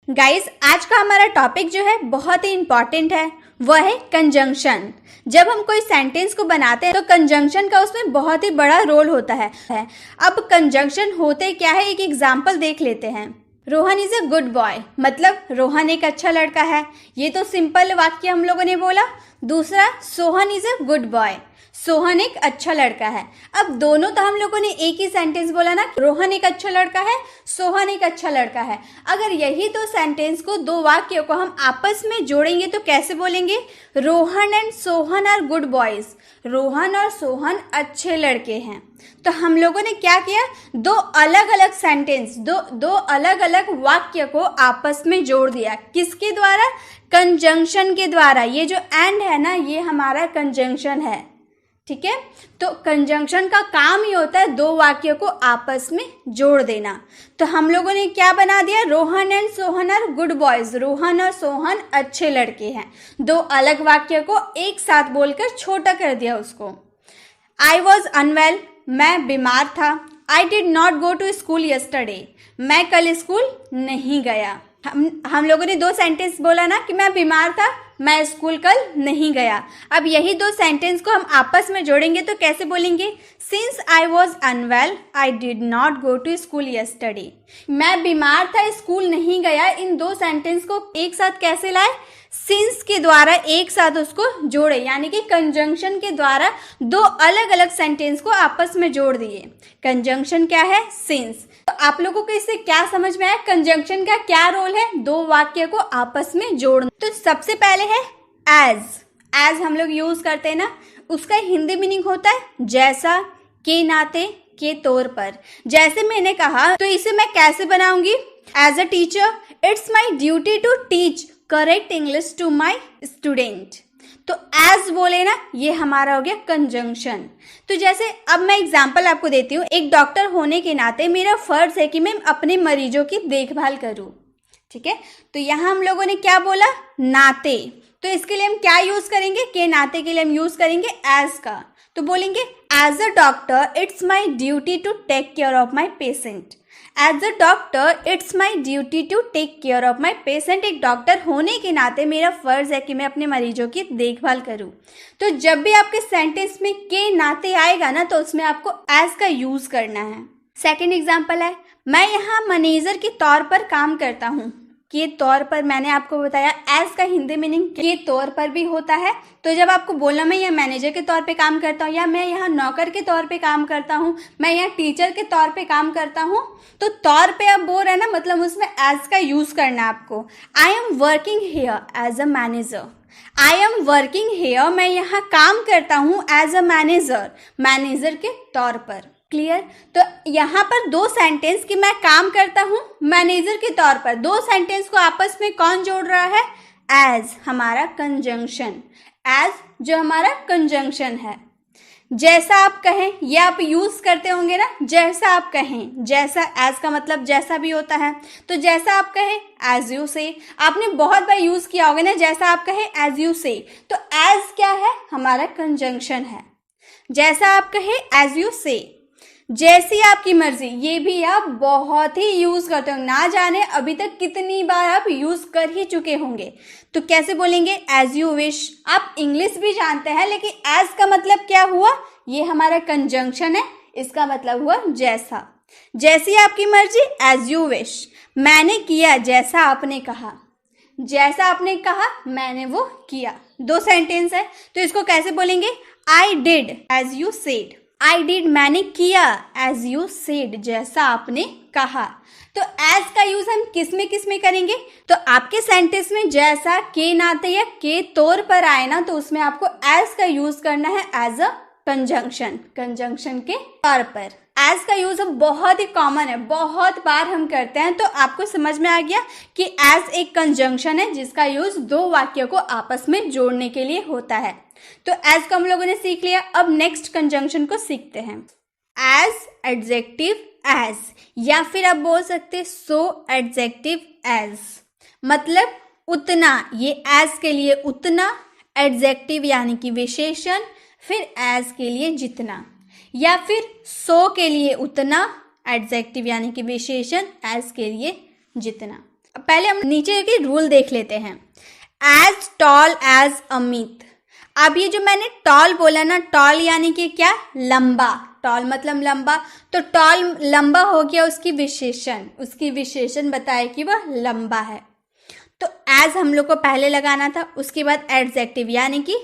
Guys, आज का हमारा टॉपिक जो है बहुत ही इम्पॉर्टेंट है, वह है कंजंक्शन। जब हम कोई सेंटेंस को बनाते हैं तो कंजंक्शन का उसमें बहुत ही बड़ा रोल होता है। अब कंजंक्शन होते क्या है, एक एग्जाम्पल देख लेते हैं। Rohan is a good boy, मतलब रोहन एक अच्छा लड़का है। ये तो सिंपल वाक्य हम लोगों ने बोला। दूसरा, Sohan is a good boy, Sohan एक अच्छा लड़का है। अब दोनों तो हम लोगों ने एक ही सेंटेंस बोला ना, रोहन एक अच्छा लड़का है, सोहन एक अच्छा लड़का है। अगर यही दो सेंटेंस को, दो वाक्यों को हम आपस में जोड़ेंगे तो कैसे बोलेंगे? Rohan and Sohan are good boys, Rohan और सोहन अच्छे लड़के हैं। तो हम लोगों ने क्या किया, दो अलग अलग सेंटेंस, दो अलग अलग वाक्य को आपस में जोड़ दिया। किसके द्वारा? कंजंक्शन के द्वारा। ये जो एंड है ना, ये हमारा कंजंक्शन है, ठीक है। तो कंजंक्शन का काम ही होता है दो वाक्यों को आपस में जोड़ देना। तो हम लोगों ने क्या बना दिया, Rohan and Sohan are good boys, Rohan और सोहन अच्छे लड़के हैं। दो अलग वाक्य को एक साथ बोलकर छोटा कर दिया उसको। आई वॉज अनवेल, मैं बीमार था। I did not go to school yesterday, मैं कल स्कूल नहीं गया। हम लोगों ने दो सेंटेंस बोला ना कि मैं बीमार था, मैं स्कूल कल नहीं गया। अब यही दो सेंटेंस को हम आपस में जोड़ेंगे तो कैसे बोलेंगे? Since I was unwell I did not go to school yesterday, मैं बीमार था, स्कूल नहीं गया। इन दो सेंटेंस को एक साथ कैसे लाए? सिंस के द्वारा एक साथ उसको जोड़े, यानी कि कंजंक्शन के द्वारा दो अलग अलग सेंटेंस को आपस में जोड़ दिए। कंजंक्शन क्या है? सिंस। तो आप लोगों को इससे क्या समझ में आया, कंजंक्शन का क्या रोल है दो वाक्य को आपस में जोड़ना? तो सबसे पहले है एज। एज हम लोग यूज करते हैं ना, उसका हिंदी मीनिंग होता है जैसा, के नाते, के तौर पर। जैसे मैंने कहा, तो इसे मैं कैसे बनाऊंगी? As a teacher it's my duty to teach correct English to my student. तो एज बोले ना, ये हमारा हो गया कंजंक्शन। तो जैसे अब मैं एग्जांपल आपको देती हूँ। एक डॉक्टर होने के नाते मेरा फर्ज है कि मैं अपने मरीजों की देखभाल करूँ, ठीक है। तो यहाँ हम लोगों ने क्या बोला? नाते। तो इसके लिए हम क्या यूज करेंगे? के नाते के लिए हम यूज करेंगे एज का। तो बोलेंगे as a doctor it's my duty to take care of my patient. As a doctor it's my duty to take care of my patient. एक डॉक्टर होने के नाते मेरा फर्ज है कि मैं अपने मरीजों की देखभाल करूं। तो जब भी आपके सेंटेंस में के नाते आएगा ना, तो उसमें आपको एज का यूज करना है। सेकेंड एग्जाम्पल है, मैं यहाँ मैनेजर के तौर पर काम करता हूँ। के तौर पर मैंने आपको बताया, एज का हिंदी मीनिंग के तौर पर भी होता है। तो जब आपको बोलना मैं यहाँ मैनेजर के तौर पे काम करता हूँ, या मैं यहाँ नौकर के तौर पे काम करता हूँ, मैं यहाँ टीचर के तौर पे काम करता हूँ, तो तौर पे आप बोल रहे हैं ना, मतलब उसमें एज का यूज करना है आपको। I am working here as a manager, I am working here, मैं यहाँ काम करता हूँ एज अ मैनेजर, मैनेजर के तौर पर। क्लियर? तो यहाँ पर दो सेंटेंस कि मैं काम करता हूँ मैनेजर के तौर पर, दो सेंटेंस को आपस में कौन जोड़ रहा है? एज, हमारा कंजंक्शन। एज जो हमारा कंजंक्शन है। जैसा आप कहें, ये आप यूज करते होंगे ना, जैसा आप कहें। जैसा, एज का मतलब जैसा भी होता है। तो जैसा आप कहें एज यू से, आपने बहुत बार यूज किया होगा ना, जैसा आप कहें एज यू से। तो एज क्या है? हमारा कंजंक्शन है। जैसा आप कहें एज यू से, जैसी आपकी मर्जी, ये भी आप बहुत ही यूज करते हो, ना जाने अभी तक कितनी बार आप यूज कर ही चुके होंगे। तो कैसे बोलेंगे? As you wish. आप इंग्लिश भी जानते हैं, लेकिन एज का मतलब क्या हुआ? ये हमारा कंजंक्शन है, इसका मतलब हुआ जैसा। जैसी आपकी मर्जी, एज यू विश। मैंने किया जैसा आपने कहा, जैसा आपने कहा मैंने वो किया। दो सेंटेंस है, तो इसको कैसे बोलेंगे? I did as you said. I did मैंने किया, एज यू सेड जैसा आपने कहा। तो एज का यूज हम किस में करेंगे? तो आपके सेंटेंस में जैसा, के नाते या के तौर पर आए ना, तो उसमें आपको एज का यूज करना है एज अ कंजंक्शन, कंजंक्शन के तौर पर। एज का यूज बहुत ही कॉमन है, बहुत बार हम करते हैं। तो आपको समझ में आ गया कि एज एक कंजंक्शन है जिसका यूज दो वाक्यों को आपस में जोड़ने के लिए होता है। तो एज को हम लोगों ने सीख लिया। अब नेक्स्ट कंजंक्शन को सीखते हैं। एज, एडजेक्टिव एज, या फिर आप बोल सकते सो एडजेक्टिव एज, मतलब उतना। ये एज के लिए उतना, एडजेक्टिव यानी कि विशेषण, फिर एज के लिए जितना, या फिर सो के लिए उतना, एडजेक्टिव यानी कि विशेषण, एज के लिए जितना। पहले हम नीचे के रूल देख लेते हैं। As tall as Amit. अब ये जो मैंने टॉल बोला ना, टॉल यानी कि क्या, लंबा। टॉल मतलब लंबा, तो टॉल लंबा हो गया उसकी विशेषण बताए कि वह लंबा है। तो एज हम लोग को पहले लगाना था, उसके बाद एडजेक्टिव यानी कि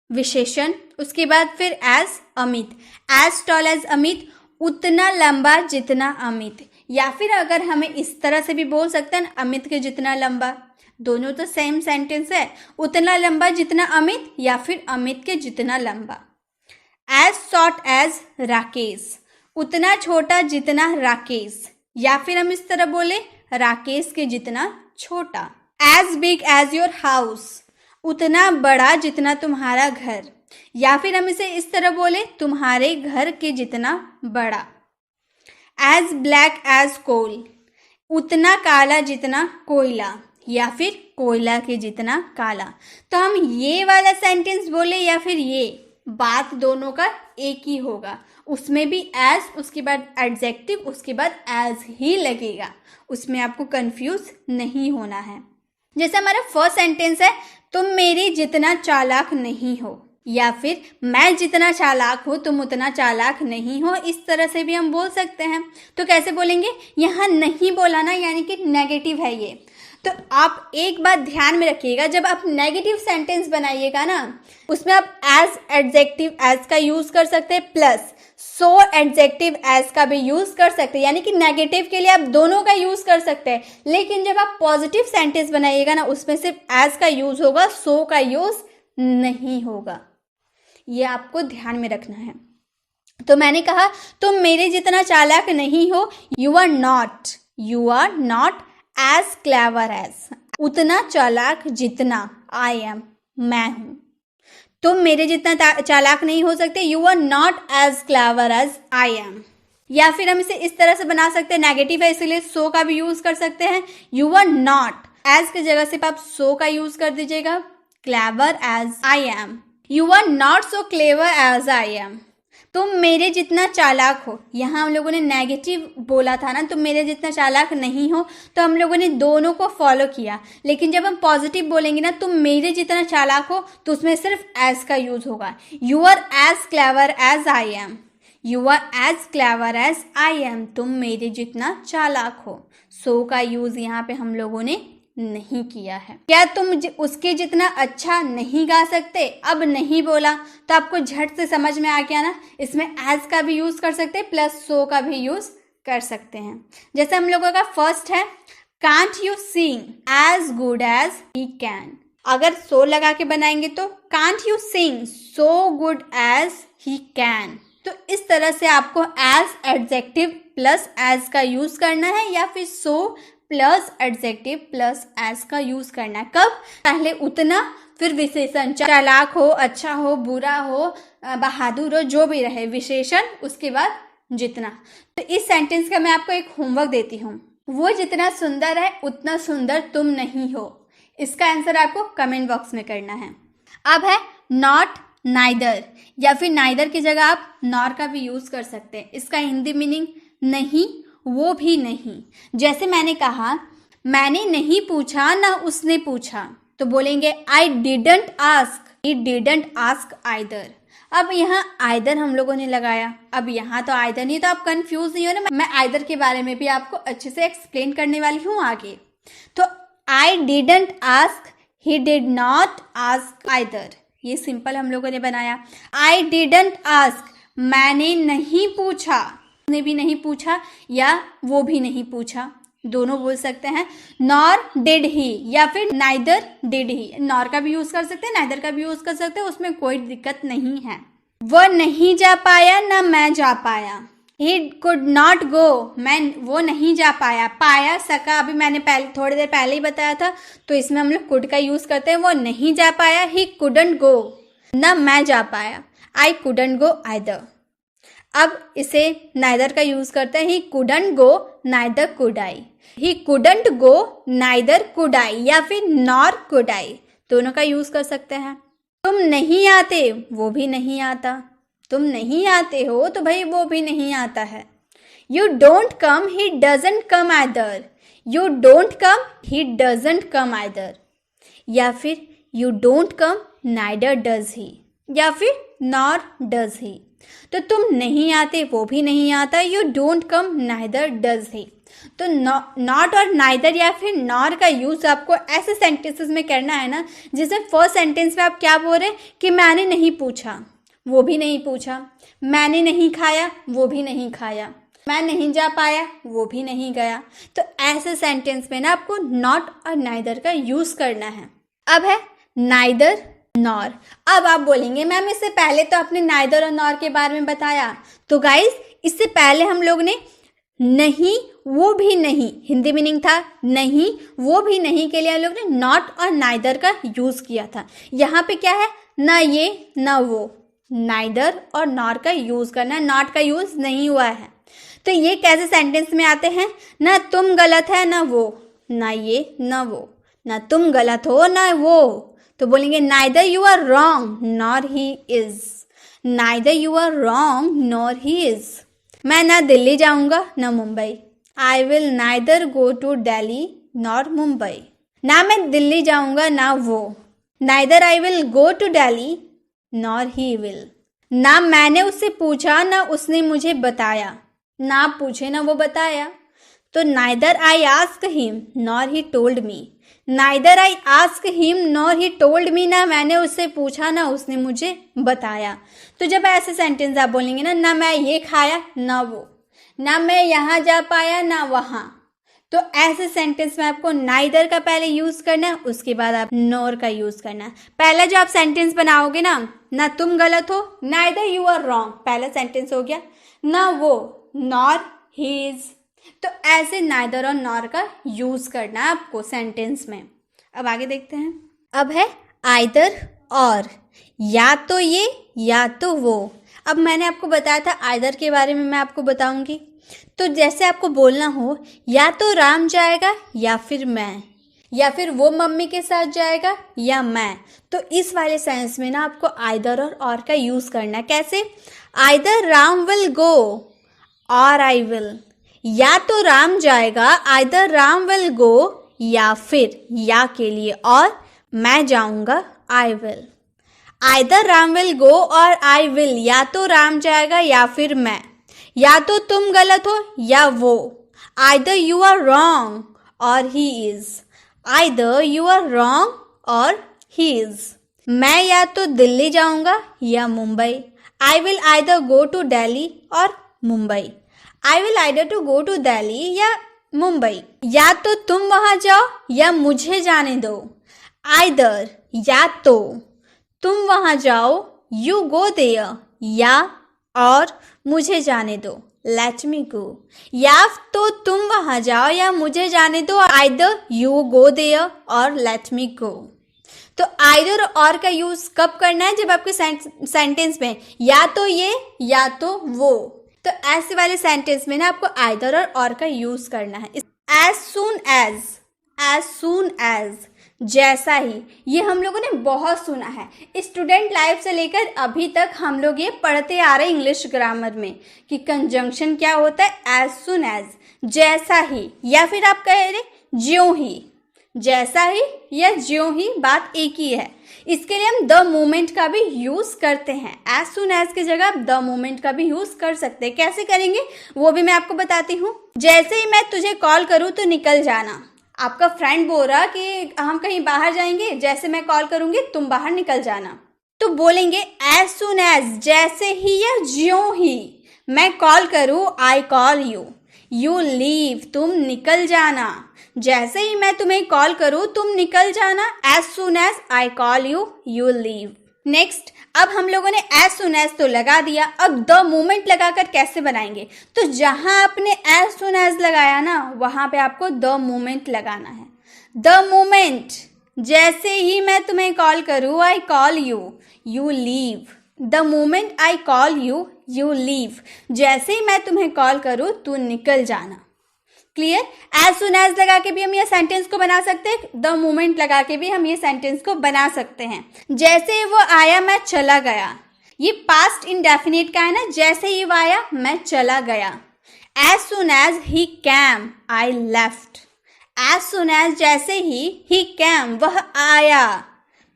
विशेषण, उसके बाद फिर as Amit. As tall as Amit, उतना लंबा जितना अमित। या फिर अगर हमें इस तरह से भी बोल सकते हैं ना, अमित के जितना लंबा, दोनों तो सेम सेंटेंस है। उतना लंबा जितना अमित या फिर अमित के जितना लंबा। एज शॉर्ट एज राकेश, उतना छोटा जितना राकेश, या फिर हम इस तरह बोले राकेश के जितना छोटा। As big as your house, उतना बड़ा जितना तुम्हारा घर, या फिर हम इसे इस तरह बोले तुम्हारे घर के जितना बड़ा। एज ब्लैक एज कोल, उतना काला जितना कोयला, या फिर कोयला के जितना काला। तो हम ये वाला सेंटेंस बोले या फिर ये, बात दोनों का एक ही होगा। उसमें भी एज, उसके बाद एडजेक्टिव, उसके बाद एज ही लगेगा। उसमें आपको कंफ्यूज नहीं होना है। जैसे हमारा फर्स्ट सेंटेंस है, तुम मेरी जितना चालाक नहीं हो, या फिर मैं जितना चालाक हूँ तुम उतना चालाक नहीं हो। इस तरह से भी हम बोल सकते हैं। तो कैसे बोलेंगे, यहाँ नहीं बोला ना, यानी कि नेगेटिव है ये। तो आप एक बात ध्यान में रखिएगा, जब आप नेगेटिव सेंटेंस बनाइएगा ना, उसमें आप एज एडजेक्टिव एज का यूज कर सकते हैं, प्लस सो एडजेक्टिव एज का भी यूज कर सकते हैं। यानी कि नेगेटिव के लिए आप दोनों का यूज कर सकते हैं। लेकिन जब आप पॉजिटिव सेंटेंस बनाइएगा ना, उसमें सिर्फ एज का यूज होगा, सो का यूज नहीं होगा। ये आपको ध्यान में रखना है। तो मैंने कहा तुम मेरे जितना चालाक नहीं हो, you are not as clever as, उतना चालाक जितना आई एम, मैं हूं। तुम मेरे जितना चालाक नहीं हो सकते, you are not as clever as I am. या फिर हम इसे इस तरह से बना सकते हैं, नेगेटिव है इसलिए सो का भी यूज कर सकते हैं। यू आर नॉट, एज की जगह सिर्फ आप सो का यूज कर दीजिएगा, clever as I am. You are not so clever as I am, तुम मेरे जितना चालाक हो। यहाँ हम लोगों ने नेगेटिव बोला था ना, तुम मेरे जितना चालाक नहीं हो, तो हम लोगों ने दोनों को फॉलो किया। लेकिन जब हम पॉजिटिव बोलेंगे ना, तुम मेरे जितना चालाक हो, तो उसमें सिर्फ एज का यूज होगा। You are as clever as I am, you are as clever as I am, तुम मेरे जितना चालाक हो। सो का यूज यहाँ पे हम लोगों ने नहीं किया है। क्या तुम उसके जितना अच्छा नहीं गा सकते, अब नहीं बोला तो आपको झट से समझ में आ गया ना, इसमें एज का भी यूज कर सकते हैं, प्लस सो का भी यूज कर सकते हैं। जैसे हम लोगों का फर्स्ट है, can't you sing as good as he can. अगर सो लगा के बनाएंगे तो can't you sing so good as he can. तो इस तरह से आपको एज एडजेक्टिव प्लस एज का यूज करना है, या फिर so plus adjective plus as का यूज करना है। कब, पहले उतना, फिर विशेषण, चालाक हो, अच्छा हो, बुरा हो, बहादुर हो, जो भी रहे विशेषण, उसके बाद जितना। तो इस सेंटेंस का मैं आपको एक होमवर्क देती हूँ, वो जितना सुंदर है उतना सुंदर तुम नहीं हो। इसका आंसर आपको कमेंट बॉक्स में करना है। अब है नॉट नाइदर, या फिर नाइदर की जगह आप नॉर का भी यूज कर सकते हैं। इसका हिंदी मीनिंग नहीं, वो भी नहीं। जैसे मैंने कहा, मैंने नहीं पूछा ना उसने पूछा, तो बोलेंगे I didn't ask, he didn't ask either. अब यहाँ आइदर हम लोगों ने लगाया, अब यहाँ तो आइदर नहीं, तो आप कंफ्यूज नहीं हो ना। मैं आइदर के बारे में भी आपको अच्छे से एक्सप्लेन करने वाली हूँ आगे। तो I didn't ask, he did not ask either, ये सिंपल हम लोगों ने बनाया। आई डिडंट आस्क, मैंने नहीं पूछा, उसने भी नहीं पूछा, या वो भी नहीं पूछा, दोनों बोल सकते हैं। नॉर डिड ही, या फिर नाइदर डिड ही, नॉर का भी यूज कर सकते हैं, नाइदर का भी यूज कर सकते हैं, उसमें कोई दिक्कत नहीं है। वह नहीं जा पाया ना मैं जा पाया, ही कुड नॉट गो, वो नहीं जा पाया। पाया सका अभी मैंने थोड़ी देर पहले ही बताया था, तो इसमें हम लोग कुड का यूज करते हैं। वो नहीं जा पाया, ही कुडंट गो, ना मैं जा पाया, आई कुडंट गो आइदर। अब इसे नाइदर का यूज करते हैं, he couldn't go neither could I, he couldn't go neither could I, या फिर नॉर कुड आई, दोनों का यूज कर सकते हैं। तुम नहीं आते, वो भी नहीं आता, तुम नहीं आते हो तो भाई वो भी नहीं आता है। You don't come, he doesn't come either, you don't come, he doesn't come either, या फिर you don't come, neither does he, या फिर नॉर डज ही। तो तुम नहीं आते, वो भी नहीं आता, you don't come, neither does he. तो नॉट और नाइदर या फिर नॉर का यूज आपको ऐसे सेंटेंसेस में करना है ना, जिसमें फर्स्ट सेंटेंस में आप क्या बोल रहे हैं कि मैंने नहीं पूछा, वो भी नहीं पूछा, मैंने नहीं खाया, वो भी नहीं खाया, मैं नहीं जा पाया, वो भी नहीं गया। तो ऐसे सेंटेंस में ना आपको नॉट और नाइदर का यूज करना है। अब है नाइदर नॉर। अब आप बोलेंगे मैम इससे पहले तो आपने नाइदर और नॉर के बारे में बताया। तो गाइस इससे पहले हम लोग ने नहीं, वो भी नहीं, हिंदी मीनिंग था नहीं, वो भी नहीं के लिए हम लोग ने नॉट और नाइदर का यूज किया था। यहाँ पे क्या है, ना ये ना वो, नाइदर और नॉर का यूज करना, नॉट का यूज नहीं हुआ है। तो ये कैसे सेंटेंस में आते हैं, ना तुम गलत है ना वो, ना ये ना वो, ना तुम गलत हो ना वो। तो बोलेंगे neither you are wrong nor he is, neither you are wrong nor he is. मैं ना दिल्ली जाऊंगा ना Mumbai, I will neither go to Delhi nor Mumbai. ना मैं दिल्ली जाऊंगा ना वो, neither I will go to Delhi nor he will. ना मैंने उससे पूछा ना उसने मुझे बताया, ना पूछे ना वो बताया। तो neither I ask him nor he told me, neither I ask him nor he told me, ना मैंने उससे पूछा ना उसने मुझे बताया। तो जब ऐसे सेंटेंस आप बोलेंगे ना, ना मैं ये खाया ना वो, ना मैं यहाँ जा पाया ना वहाँ, तो ऐसे सेंटेंस में आपको नाइदर का पहले यूज करना है, उसके बाद आप नॉर का यूज करना है। पहला जो आप सेंटेंस बनाओगे ना तुम गलत हो, नाइदर यू आर रॉन्ग, पहला सेंटेंस हो गया, ना वो नॉर ही इज। तो ऐसे नाइदर और नॉर का यूज करना है आपको सेंटेंस में। अब आगे देखते हैं। अब है आइदर और, या तो ये या तो वो। अब मैंने आपको बताया था आइदर के बारे में मैं आपको बताऊंगी। तो जैसे आपको बोलना हो या तो राम जाएगा या फिर मैं, या फिर वो मम्मी के साथ जाएगा या मैं, तो इस वाले सेंस में ना आपको आइदर और का यूज करना है। कैसे, आइदर राम विल गो और आई विल, या तो राम जाएगा, आइदर राम विल गो, या फिर या के लिए और मैं जाऊंगा आई will. Either Ram will go और आई विल, या तो राम जाएगा या फिर मैं, या तो तुम गलत हो या वो, either you are wrong or he is, either you are wrong or he is. मैं या तो दिल्ली जाऊंगा या Mumbai, I will either go to Delhi or Mumbai, I will either to go to Delhi या मुंबई। या तो तुम वहां जाओ या मुझे जाने दो, आइदर या तो तुम वहां जाओ, यू गो देयर, या और मुझे जाने दो, लेट मी गो। या तो तुम वहां जाओ या मुझे जाने दो, आइदर यू गो देयर और लेट मी गो। तो आइदर और का यूज कब करना है, जब आपके सेंटेंस में या तो ये या तो वो। तो ऐसे वाले सेंटेंस में ना आपको आइदर और का यूज करना है। एज सून एज, जैसा ही, ये हम लोगों ने बहुत सुना है स्टूडेंट लाइफ से लेकर अभी तक। हम लोग ये पढ़ते आ रहे हैं इंग्लिश ग्रामर में कि कंजंक्शन क्या होता है, एज सून एज, जैसा ही, या फिर आप कह रहे ज्यों ही, जैसा ही या ज्यों ही, बात एक ही है। इसके लिए हम द मोमेंट का भी यूज करते हैं। एज सुन एज की जगह आप द मोमेंट का भी यूज कर सकते हैं। कैसे करेंगे वो भी मैं आपको बताती हूँ। जैसे ही मैं तुझे कॉल करूँ तो निकल जाना। आपका फ्रेंड बोल रहा कि हम कहीं बाहर जाएंगे, जैसे मैं कॉल करूंगी तुम बाहर निकल जाना। तो बोलेंगे एज सुन एज, जैसे ही या ज्यों ही मैं कॉल करूँ, आई कॉल यू, यू लीव, तुम निकल जाना। जैसे ही मैं तुम्हें कॉल करूँ तुम निकल जाना। As soon as I call you, you leave. Next, अब हम लोगों ने एज सुन एज तो लगा दिया, अब द मोमेंट लगाकर कैसे बनाएंगे। तो जहां आपने एज सुन एज लगाया ना, वहां पे आपको द मोमेंट लगाना है। द मोमेंट, जैसे ही मैं तुम्हें कॉल करूँ, आई call you, you leave. The moment I call you, you leave. जैसे ही मैं तुम्हें कॉल करूँ तू निकल जाना। क्लियर। एज सुन एज लगा के भी हम ये सेंटेंस को बना सकते हैं, द मोमेंट लगा के भी हम ये सेंटेंस को बना सकते हैं। जैसे वो आया मैं चला गया, ये पास्ट इंडेफिनिट का है ना। जैसे ही वो आया मैं चला गया। As soon as he came, I left. As soon as जैसे ही कैम वह आया,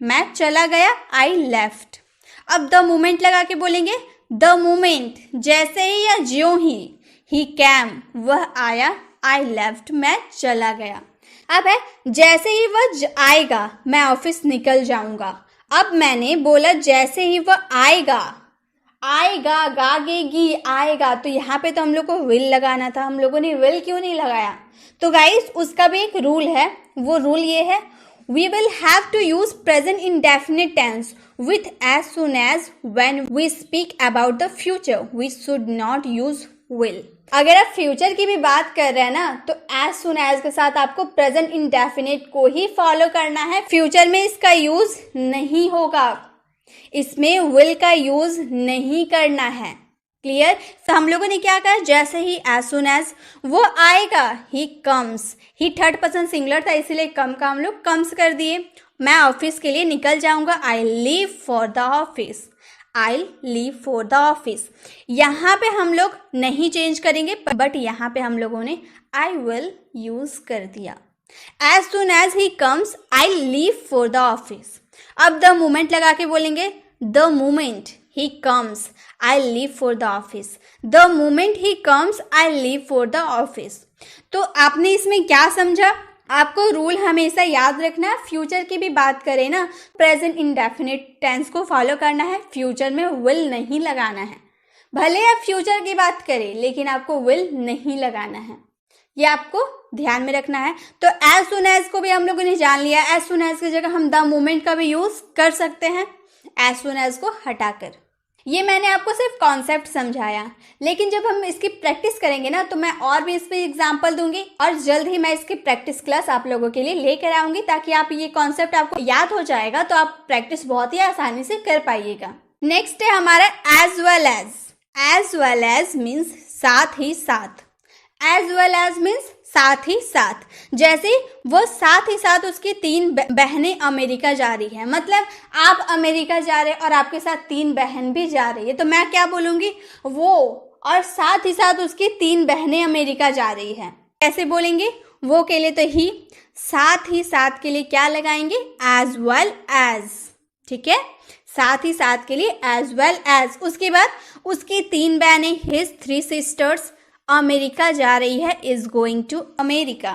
मैं चला गया, आई लेफ्ट। अब द मोमेंट लगा के बोलेंगे द मोमेंट जैसे ही या ज्यों ही कैम वह आया, आई लेफ्ट मैं चला गया। अब है जैसे ही वह आएगा मैं ऑफिस निकल जाऊंगा। अब मैंने बोला जैसे ही वह आएगा, आएगा गागेगी आएगा, तो यहाँ पे तो हम लोग को विल लगाना था, हम लोगों ने विल क्यों नहीं लगाया? तो गाइस उसका भी एक रूल है, वो रूल ये है we will have to use present indefinite tense with as soon as when we speak about the future we should not use will। अगर आप फ्यूचर की भी बात कर रहे हैं ना तो as soon as के साथ आपको प्रेजेंट इंडेफिनिट को ही फॉलो करना है, फ्यूचर में इसका यूज नहीं होगा, इसमें will का यूज नहीं करना है। क्लियर? तो हम लोगों ने क्या कहा, जैसे ही एज सुन एज वो आएगा, he comes, he third person singular था इसीलिए कम का हम लोग कम्स कर दिए। मैं ऑफिस के लिए निकल जाऊंगा, आई leave for the office, I leave for the office. यहाँ पे हम लोग नहीं चेंज करेंगे बट यहाँ पे हम लोगों ने आई विल यूज कर दिया। As soon as he comes I leave for the office. अब द मोमेंट लगा के बोलेंगे the moment he comes I leave for the office, the moment he comes I leave for the office। तो आपने इसमें क्या समझा? आपको रूल हमेशा याद रखना है, फ्यूचर की भी बात करें ना प्रेजेंट इंडेफिनिट टेंस को फॉलो करना है, फ्यूचर में विल नहीं लगाना है। भले आप फ्यूचर की बात करें लेकिन आपको विल नहीं लगाना है, ये आपको ध्यान में रखना है। तो एज सुन एज को भी हम लोगों ने जान लिया, एज सुन एज की जगह हम द मोमेंट का भी यूज कर सकते हैं एज सुन एज को हटाकर। ये मैंने आपको सिर्फ कॉन्सेप्ट समझाया, लेकिन जब हम इसकी प्रैक्टिस करेंगे ना तो मैं और भी इस पर एग्जाम्पल दूंगी और जल्द ही मैं इसकी प्रैक्टिस क्लास आप लोगों के लिए लेकर आऊंगी ताकि आप ये कॉन्सेप्ट आपको याद हो जाएगा तो आप प्रैक्टिस बहुत ही आसानी से कर पाइएगा। नेक्स्ट है हमारा as well as. As well as means साथ ही साथ, एज वेल एज मीन्स साथ ही साथ। जैसे वो साथ ही साथ उसकी 3 बहनें अमेरिका जा रही है, मतलब आप अमेरिका जा रहे और आपके साथ 3 बहन भी जा रही है, तो मैं क्या बोलूंगी, वो और साथ ही साथ उसकी 3 बहनें अमेरिका जा रही है। कैसे बोलेंगे? वो के लिए तो ही, साथ ही साथ के लिए क्या लगाएंगे, एज वेल एज। ठीक है, साथ ही साथ के लिए एज वेल एज। उसके बाद उसकी 3 बहनें, हिज 3 सिस्टर्स अमेरिका जा रही है, is going to America.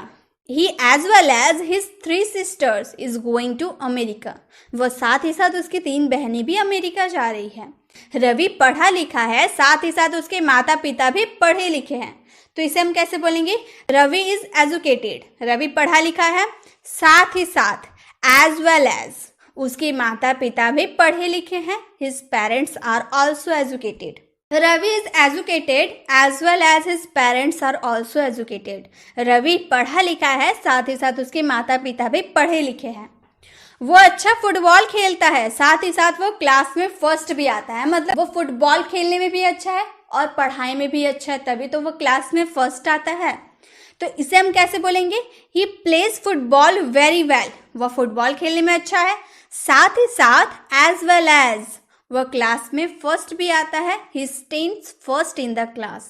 He as well as his 3 sisters is going to America. वो साथ ही साथ उसकी 3 बहनें भी अमेरिका जा रही है। रवि पढ़ा लिखा है, साथ ही साथ उसके माता पिता भी पढ़े लिखे हैं, तो इसे हम कैसे बोलेंगे, रवि इज एजुकेटेड। रवि पढ़ा लिखा है, साथ ही साथ एज वेल एज उसके माता पिता भी पढ़े लिखे हैं, his parents are also educated. Ravi is educated as well as his parents are also educated. Ravi पढ़ा लिखा है, साथ ही साथ उसके माता पिता भी पढ़े लिखे हैं। वो अच्छा फुटबॉल खेलता है, साथ ही साथ वो क्लास में फर्स्ट भी आता है, मतलब वो फुटबॉल खेलने में भी अच्छा है और पढ़ाई में भी अच्छा है, तभी तो वो क्लास में फर्स्ट आता है। तो इसे हम कैसे बोलेंगे, he plays football very well. वह फुटबॉल खेलने में अच्छा है, साथ ही साथ एज वेल एज वह क्लास में फर्स्ट भी आता है, he stands first in the class.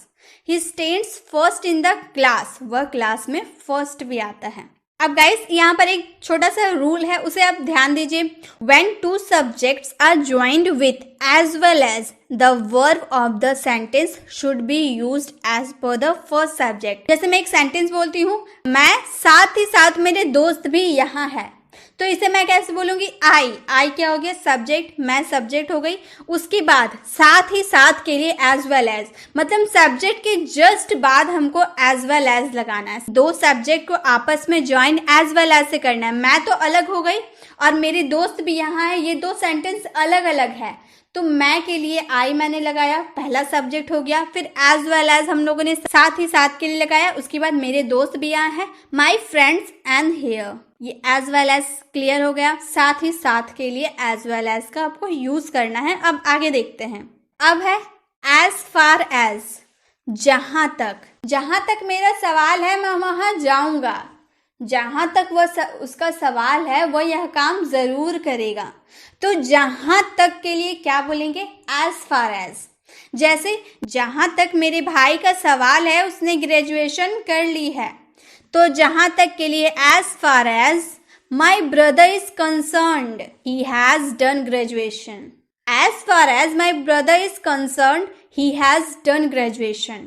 He stands first in the class, वह क्लास में फर्स्ट भी आता है। अब गाइस यहाँ पर एक छोटा सा रूल है, उसे आप ध्यान दीजिए। When 2 subjects are joined with as well as the verb of the sentence should be used as per the first subject. जैसे मैं एक सेंटेंस बोलती हूँ, मैं साथ ही साथ मेरे दोस्त भी यहाँ है, तो इसे मैं कैसे बोलूंगी, आई क्या हो गया, सब्जेक्ट, मैं सब्जेक्ट हो गई। उसके बाद साथ ही साथ के लिए एज वेल एज, मतलब सब्जेक्ट के जस्ट बाद हमको एज वेल एज लगाना है। 2 सब्जेक्ट को आपस में ज्वाइन एज वेल एज से करना है। मैं तो अलग हो गई और मेरे दोस्त भी यहाँ है, ये 2 सेंटेंस अलग अलग है, तो मैं के लिए आई मैंने लगाया, पहला सब्जेक्ट हो गया। फिर एज वेल एज हम लोगों ने साथ ही साथ के लिए लगाया, उसके बाद मेरे दोस्त भी यहाँ है, माई फ्रेंड्स एंड हियर, ये एज वेल एज क्लियर हो गया। साथ ही साथ के लिए एज वेल एज का आपको यूज करना है। अब आगे देखते हैं। अब है एज फार एज, जहां तक मेरा सवाल है मैं वहां जाऊंगा। जहां तक उसका सवाल है वह यह काम जरूर करेगा, तो जहां तक के लिए क्या बोलेंगे, एज फार एज। जैसे जहां तक मेरे भाई का सवाल है उसने ग्रेजुएशन कर ली है, तो जहां तक के लिए as far as my brother is concerned, he has done graduation. As far as my brother is concerned, he has done graduation.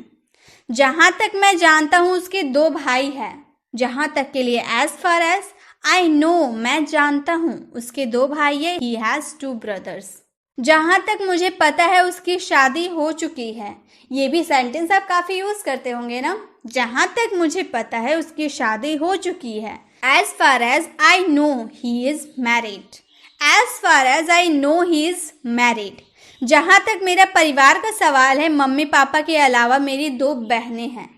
जहां तक मैं जानता हूं उसके 2 भाई हैं. जहां तक के लिए as far as I know, मैं जानता हूं उसके 2 भाई है. He has 2 brothers. जहां तक मुझे पता है उसकी शादी हो चुकी है. ये भी सेंटेंस आप काफी यूज करते होंगे ना. जहां तक मुझे पता है उसकी शादी हो चुकी है. As far as I know he is married. As far as I know he is married. जहां तक मेरा परिवार का सवाल है, मम्मी पापा के अलावा मेरी 2 बहनें हैं.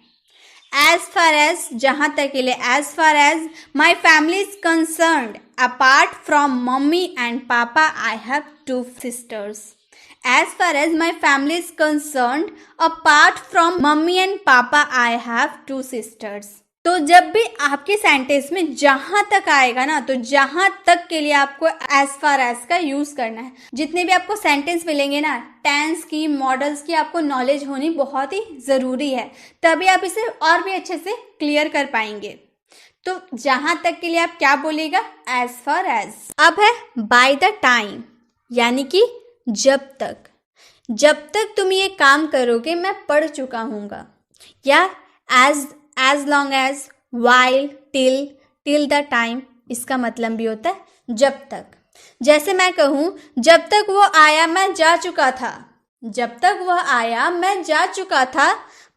As far as जहां तक के लिए as far as my family is concerned, apart from mommy and papa, I have 2 sisters. As far as my family is concerned, apart from mommy and papa, I have 2 sisters. तो जब भी आपके sentence में जहां तक आएगा ना, तो जहां तक के लिए आपको as far as का यूज करना है. जितने भी आपको सेंटेंस मिलेंगे ना, टेंस की, मॉडल्स की आपको नॉलेज होनी बहुत ही जरूरी है, तभी आप इसे और भी अच्छे से क्लियर कर पाएंगे. तो जहां तक के लिए आप क्या बोलेगा? as far as. अब है by the time, यानी कि जब तक. जब तक तुम ये काम करोगे मैं पढ़ चुका हूँगा. या as long as, while, till the time, इसका मतलब भी होता है जब तक. जैसे मैं कहूँ जब तक वो आया मैं जा चुका था. जब तक वह आया मैं जा चुका था.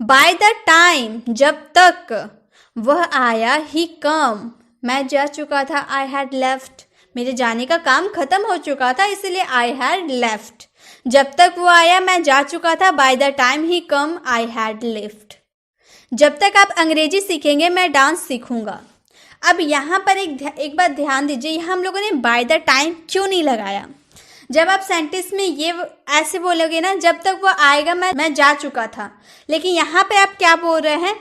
by the time, जब तक वह आया, he come, मैं जा चुका था. I had left, मेरे जाने का काम खत्म हो चुका था, इसलिए I had left. जब तक वो आया मैं जा चुका था. by the time he come, I had left. जब तक आप अंग्रेजी सीखेंगे मैं डांस सीखूंगा. अब यहाँ पर एक बात ध्यान दीजिए, यहाँ हम लोगों ने बाय द टाइम क्यों नहीं लगाया? जब आप सेंटेंस में ये ऐसे बोलोगे ना, जब तक वो आएगा मैं जा चुका था, लेकिन यहाँ पे आप क्या बोल रहे हैं?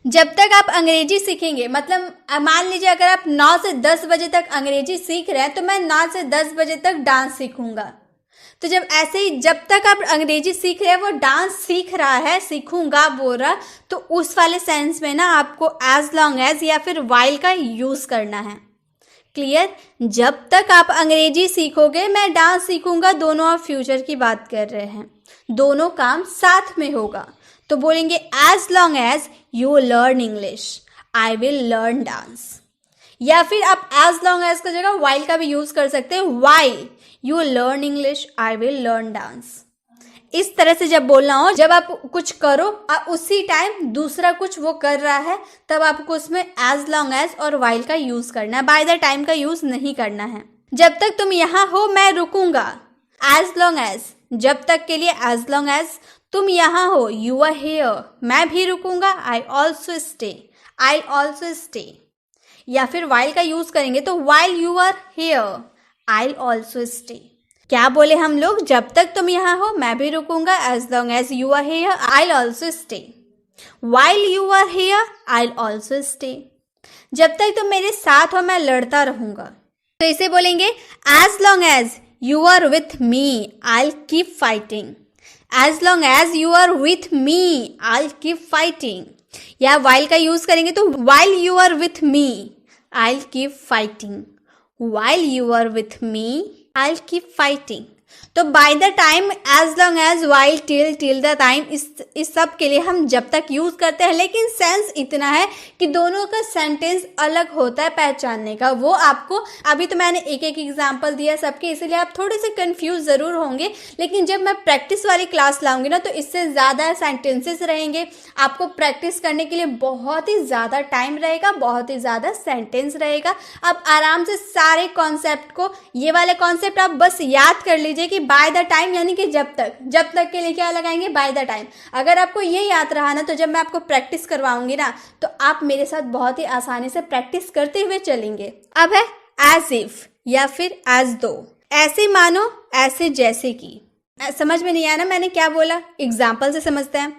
जब तक आप अंग्रेजी सीखेंगे, मतलब मान लीजिए अगर आप 9 से 10 बजे तक अंग्रेजी सीख रहे हैं तो मैं 9 से 10 बजे तक डांस सीखूंगा. तो जब ऐसे ही जब तक आप अंग्रेजी सीख रहे हैं, वो डांस सीख रहा है, सीखूंगा बोल रहा, तो उस वाले सेंस में ना आपको एज लॉन्ग एज या फिर वाइल का यूज करना है. क्लियर? जब तक आप अंग्रेजी सीखोगे मैं डांस सीखूंगा, दोनों आप फ्यूचर की बात कर रहे हैं, दोनों काम साथ में होगा. तो बोलेंगे as long as you learn English I will learn dance. या फिर आप एज लॉन्ग एज का जगह वाइल का भी यूज कर सकते हैं. While You learn English, I will learn dance. इस तरह से जब बोलना हो, जब आप कुछ करो और उसी टाइम दूसरा कुछ वो कर रहा है, तब आपको उसमें as long as और while का यूज करना है. by the time का यूज नहीं करना है. जब तक तुम यहाँ हो मैं रुकूंगा. as long as, जब तक के लिए as long as तुम यहाँ हो, you are here, मैं भी रुकूंगा. I also stay, I'll also stay. या फिर while का यूज करेंगे तो while you are here, I'll also stay. क्या बोले हम लोग? जब तक तुम यहाँ हो मैं भी रुकूंगा. as long as you are here, I'll also stay. while you are here, I'll also stay. जब तक तुम मेरे साथ हो मैं लड़ता रहूंगा. तो इसे बोलेंगे as long as you are with me, I'll keep fighting. as long as you are with me, I'll keep fighting. या while का यूज करेंगे तो while you are with me, I'll keep fighting. While you are with me, I'll keep fighting. तो by the time, as long as, while, till the time, इस सब के लिए हम जब तक यूज करते हैं, लेकिन सेंस इतना है कि दोनों का सेंटेंस अलग होता है पहचानने का. वो आपको अभी तो मैंने एक एक एग्जांपल दिया सबके, इसलिए आप थोड़े से कंफ्यूज जरूर होंगे, लेकिन जब मैं प्रैक्टिस वाली क्लास लाऊंगी ना तो इससे ज़्यादा सेंटेंसेस रहेंगे. आपको प्रैक्टिस करने के लिए बहुत ही ज़्यादा टाइम रहेगा, बहुत ही ज़्यादा सेंटेंस रहेगा. आप आराम से सारे कॉन्सेप्ट को, ये वाले कॉन्सेप्ट आप बस याद कर लीजिए कि बाय द टाइम यानी कि जब तक के लिए क्या लगाएंगे? By the time. अगर आपको ये याद रहा ना, तो जब मैं आपको प्रैक्टिस करवाऊंगी ना तो आप मेरे साथ बहुत ही आसानी से प्रैक्टिस करते हुए चलेंगे. अब है एज इफ या फिर एज दो. ऐसे मानो, ऐसे जैसे कि. समझ में नहीं आया ना मैंने क्या बोला? एग्जाम्पल से समझते हैं.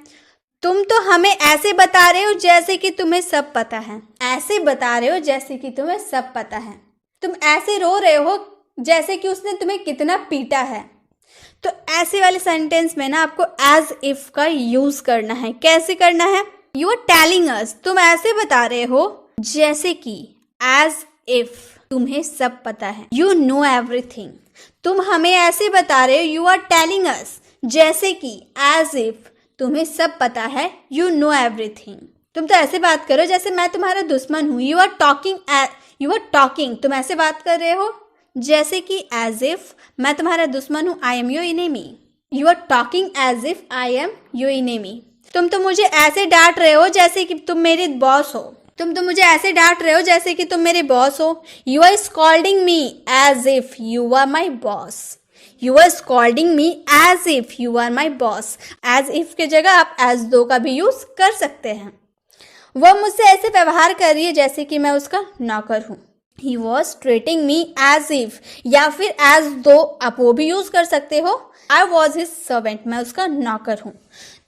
तुम तो हमें ऐसे बता रहे हो जैसे कि तुम्हें सब पता है. ऐसे बता रहे हो जैसे कि तुम्हें सब पता है. तुम ऐसे रो रहे हो जैसे कि उसने तुम्हें कितना पीटा है. तो ऐसे वाले सेंटेंस में ना आपको एज इफ का यूज करना है. कैसे करना है? यू आर टेलिंग अस, तुम ऐसे बता रहे हो जैसे कि, एज इफ, तुम्हें सब पता है, यू नो एवरीथिंग, तुम हमें ऐसे बता रहे हो, यू आर टेलिंग अस, जैसे कि, एज इफ, तुम्हें सब पता है, यू नो एवरीथिंग। तुम तो ऐसे बात करो जैसे मैं तुम्हारा दुश्मन हूं। यू आर टॉकिंग, तुम ऐसे बात कर रहे हो जैसे कि, एज इफ मैं तुम्हारा दुश्मन हूं, I am your enemy. You are talking as if I am your enemy. तुम तो मुझे ऐसे डांट रहे हो जैसे कि तुम मेरे बॉस हो। तुम तो मुझे ऐसे डांट रहे हो जैसे कि तुम मेरे बॉस हो। You are scolding me as if you are my boss. You are scolding me as if you are my boss. As if की जगह आप एज दो का भी यूज कर सकते हैं। वह मुझसे ऐसे व्यवहार कर रही है जैसे कि मैं उसका नौकर हूं। He was treating me as if, या फिर as though आप वो भी यूज कर सकते हो। I was his servant, मैं उसका नौकर हूं।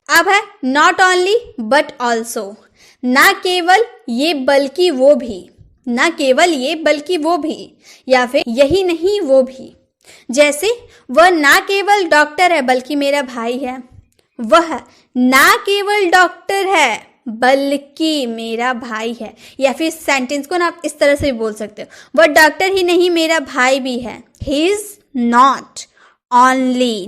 अब है not only but also, ना केवल ये बल्कि वो भी, ना केवल ये बल्कि वो भी, या फिर यही नहीं वो भी। जैसे वह ना केवल डॉक्टर है बल्कि मेरा भाई है। वह ना केवल डॉक्टर है बल्कि मेरा भाई है। या फिर सेंटेंस को ना आप इस तरह से भी बोल सकते हो, वह डॉक्टर ही नहीं मेरा भाई भी है। He is not only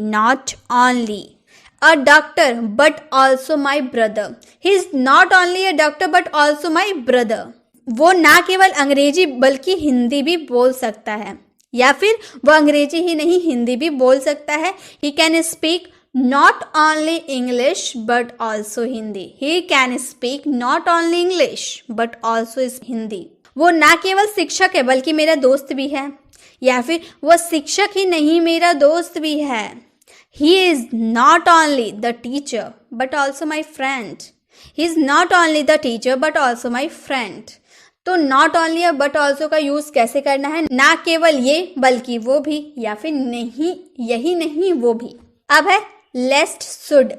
a doctor but also my brother. He is not only a doctor but also my brother. वो ना केवल अंग्रेजी बल्कि हिंदी भी बोल सकता है। या फिर वो अंग्रेजी ही नहीं हिंदी भी बोल सकता है। He can speak not only English but also Hindi. He can speak not only English but also Hindi. वो ना केवल शिक्षक है बल्कि मेरा दोस्त भी है। या फिर वो शिक्षक ही नहीं मेरा दोस्त भी है। He is not only the teacher but also my friend. He is not only the teacher but also my friend. तो not only और but also का यूज कैसे करना है? ना केवल ये बल्कि वो भी, या फिर नहीं यही नहीं वो भी। अब है लेस्ट शुड,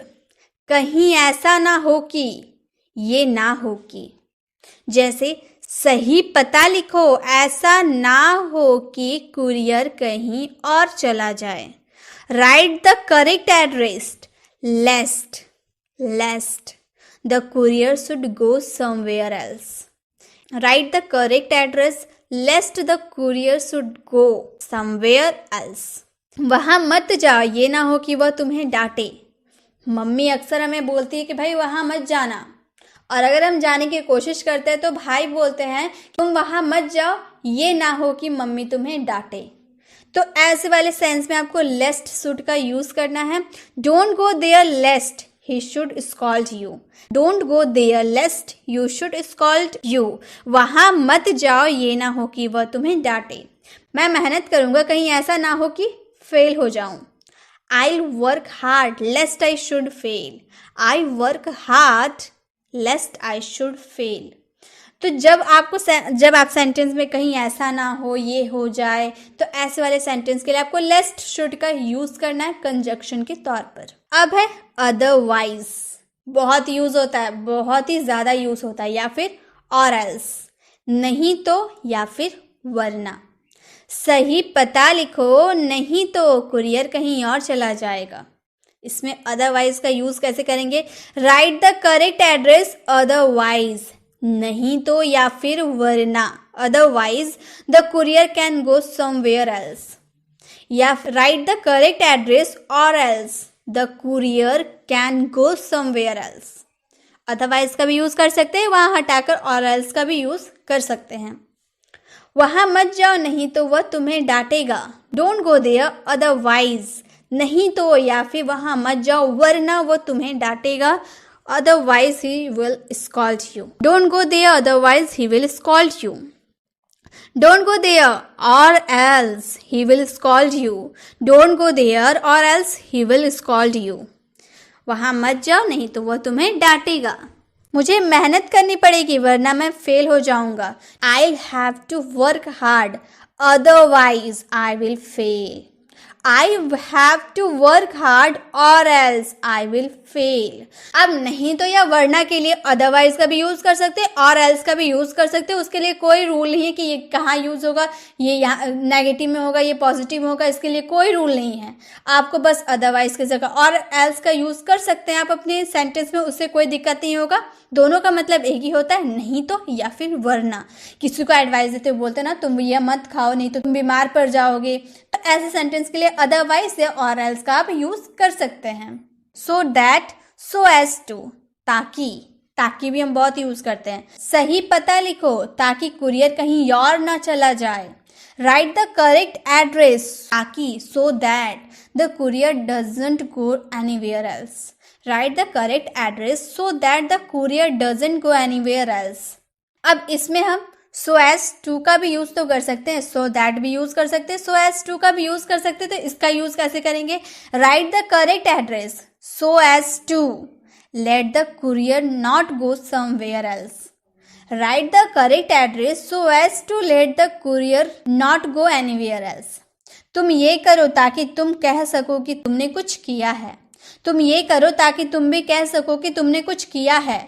कहीं ऐसा ना हो कि, ये ना हो कि। जैसे सही पता लिखो, ऐसा ना हो कि कुरियर कहीं और चला जाए। Write the correct address, lest the courier should go somewhere else. Write the correct address lest the courier should go somewhere else. वहाँ मत जाओ, ये ना हो कि वह तुम्हें डांटे। मम्मी अक्सर हमें बोलती है कि भाई वहाँ मत जाना, और अगर हम जाने की कोशिश करते हैं तो भाई बोलते हैं तुम वहाँ मत जाओ, ये ना हो कि मम्मी तुम्हें डांटे। तो ऐसे वाले सेंस में आपको लेस्ट शुड का यूज करना है। Don't go there lest he should scold you. Don't go there lest you should scold you. वहाँ मत जाओ, ये ना हो कि वह तुम्हें डांटे। मैं मेहनत करूंगा, कहीं ऐसा ना हो कि फेल हो जाऊं। I'll work hard lest I should fail. I work hard lest I should fail. तो जब आप सेंटेंस में कहीं ऐसा ना हो, ये हो जाए, तो ऐसे वाले सेंटेंस के लिए आपको लेस्ट शुड का यूज करना है कंजक्शन के तौर पर। अब है अदरवाइज, बहुत यूज होता है, बहुत ही ज्यादा यूज होता है। या फिर और एल्स, नहीं तो, या फिर वरना। सही पता लिखो, नहीं तो कुरियर कहीं और चला जाएगा। इसमें अदरवाइज का यूज कैसे करेंगे? Write the correct address otherwise, नहीं तो या फिर वरना। Otherwise the courier can go somewhere else. या राइट द करेक्ट एड्रेस और else the courier can go somewhere else. Otherwise का भी यूज कर सकते हैं, वहां हटाकर और एल्स का भी यूज कर सकते हैं। वहां मत जाओ, नहीं तो वह तुम्हें डांटेगा। डोंट गो देयर अदरवाइज, नहीं तो या फिर वहां मत जाओ वरना वो तुम्हें डांटेगा। Otherwise he will scold you. Don't go there otherwise he will scold you. Don't go there or else he will scold you. Don't go there or else he will scold you. वहां मत जाओ, नहीं तो वह तुम्हें डांटेगा। मुझे मेहनत करनी पड़ेगी वरना मैं फेल हो जाऊंगा। I'll have to work hard, otherwise I will fail. I have to work hard or else I will fail. अब नहीं तो या वरना के लिए otherwise का भी यूज कर सकते हैं और else का भी यूज कर सकते हैं। उसके लिए कोई रूल नहीं है कि ये कहाँ यूज होगा, ये यहाँ नेगेटिव में होगा, ये पॉजिटिव में होगा, इसके लिए कोई रूल नहीं है। आपको बस otherwise की जगह और else का यूज कर सकते हैं आप अपने सेंटेंस में, उससे कोई दिक्कत नहीं होगा। दोनों का मतलब एक ही होता है, नहीं तो या फिर वरना। किसी को एडवाइस देते हुए बोलते हैं ना, तुम ये मत खाओ नहीं तो तुम बीमार पड़ जाओगे, तो ऐसे सेंटेंस के लिए अदरवाइज या और एल्स का आप यूज कर सकते हैं। So that, so as to, ताकि, ताकि भी हम बहुत यूज करते हैं। सही पता लिखो ताकि कुरियर कहीं और ना चला जाए। राइट द करेक्ट एड्रेस, ताकि, so that the courier doesn't go anywhere else. Write the correct address so that the courier doesn't go anywhere else. अब इसमें हम सो एज टू का भी यूज तो कर सकते हैं, सो दैट भी यूज कर सकते हैं, सो एज टू का भी यूज कर सकते हैं। तो इसका यूज कैसे करेंगे? Write the correct address so as to let the courier not go somewhere else. Write the correct address so as to let the courier not go anywhere else. तुम ये करो ताकि तुम कह सको कि तुमने कुछ किया है। तुम ये करो ताकि तुम भी कह सको कि तुमने कुछ किया है।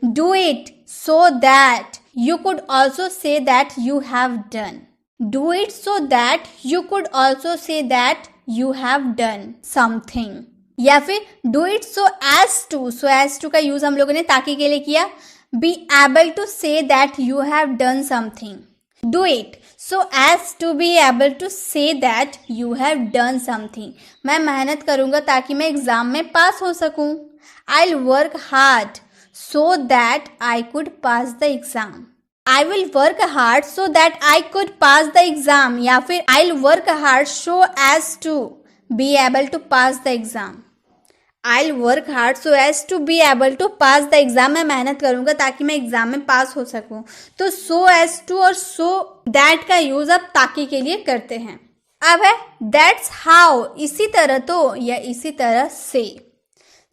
Do it so that you could also say that you have done. Do it so that you could also say that you have done something. या फिर do it so as to का यूज हम लोगों ने ताकि के लिए किया। Be able to say that you have done something. Do it so as to be able to say that you have done something. मैं मेहनत करूंगा ताकि मैं एग्जाम में पास हो सकूं। I'll work hard so that I could pass the exam. I will work hard so that I could pass the exam. या फिर I'll work hard so as to be able to pass the exam. I'll work hard so as to be able to pass the exam. मैं मेहनत करूंगा ताकि मैं exam में पास हो सकूं। तो so as to और so that का यूज अब ताकि के लिए करते हैं। अब है that's how, इसी तरह तो या इसी तरह से।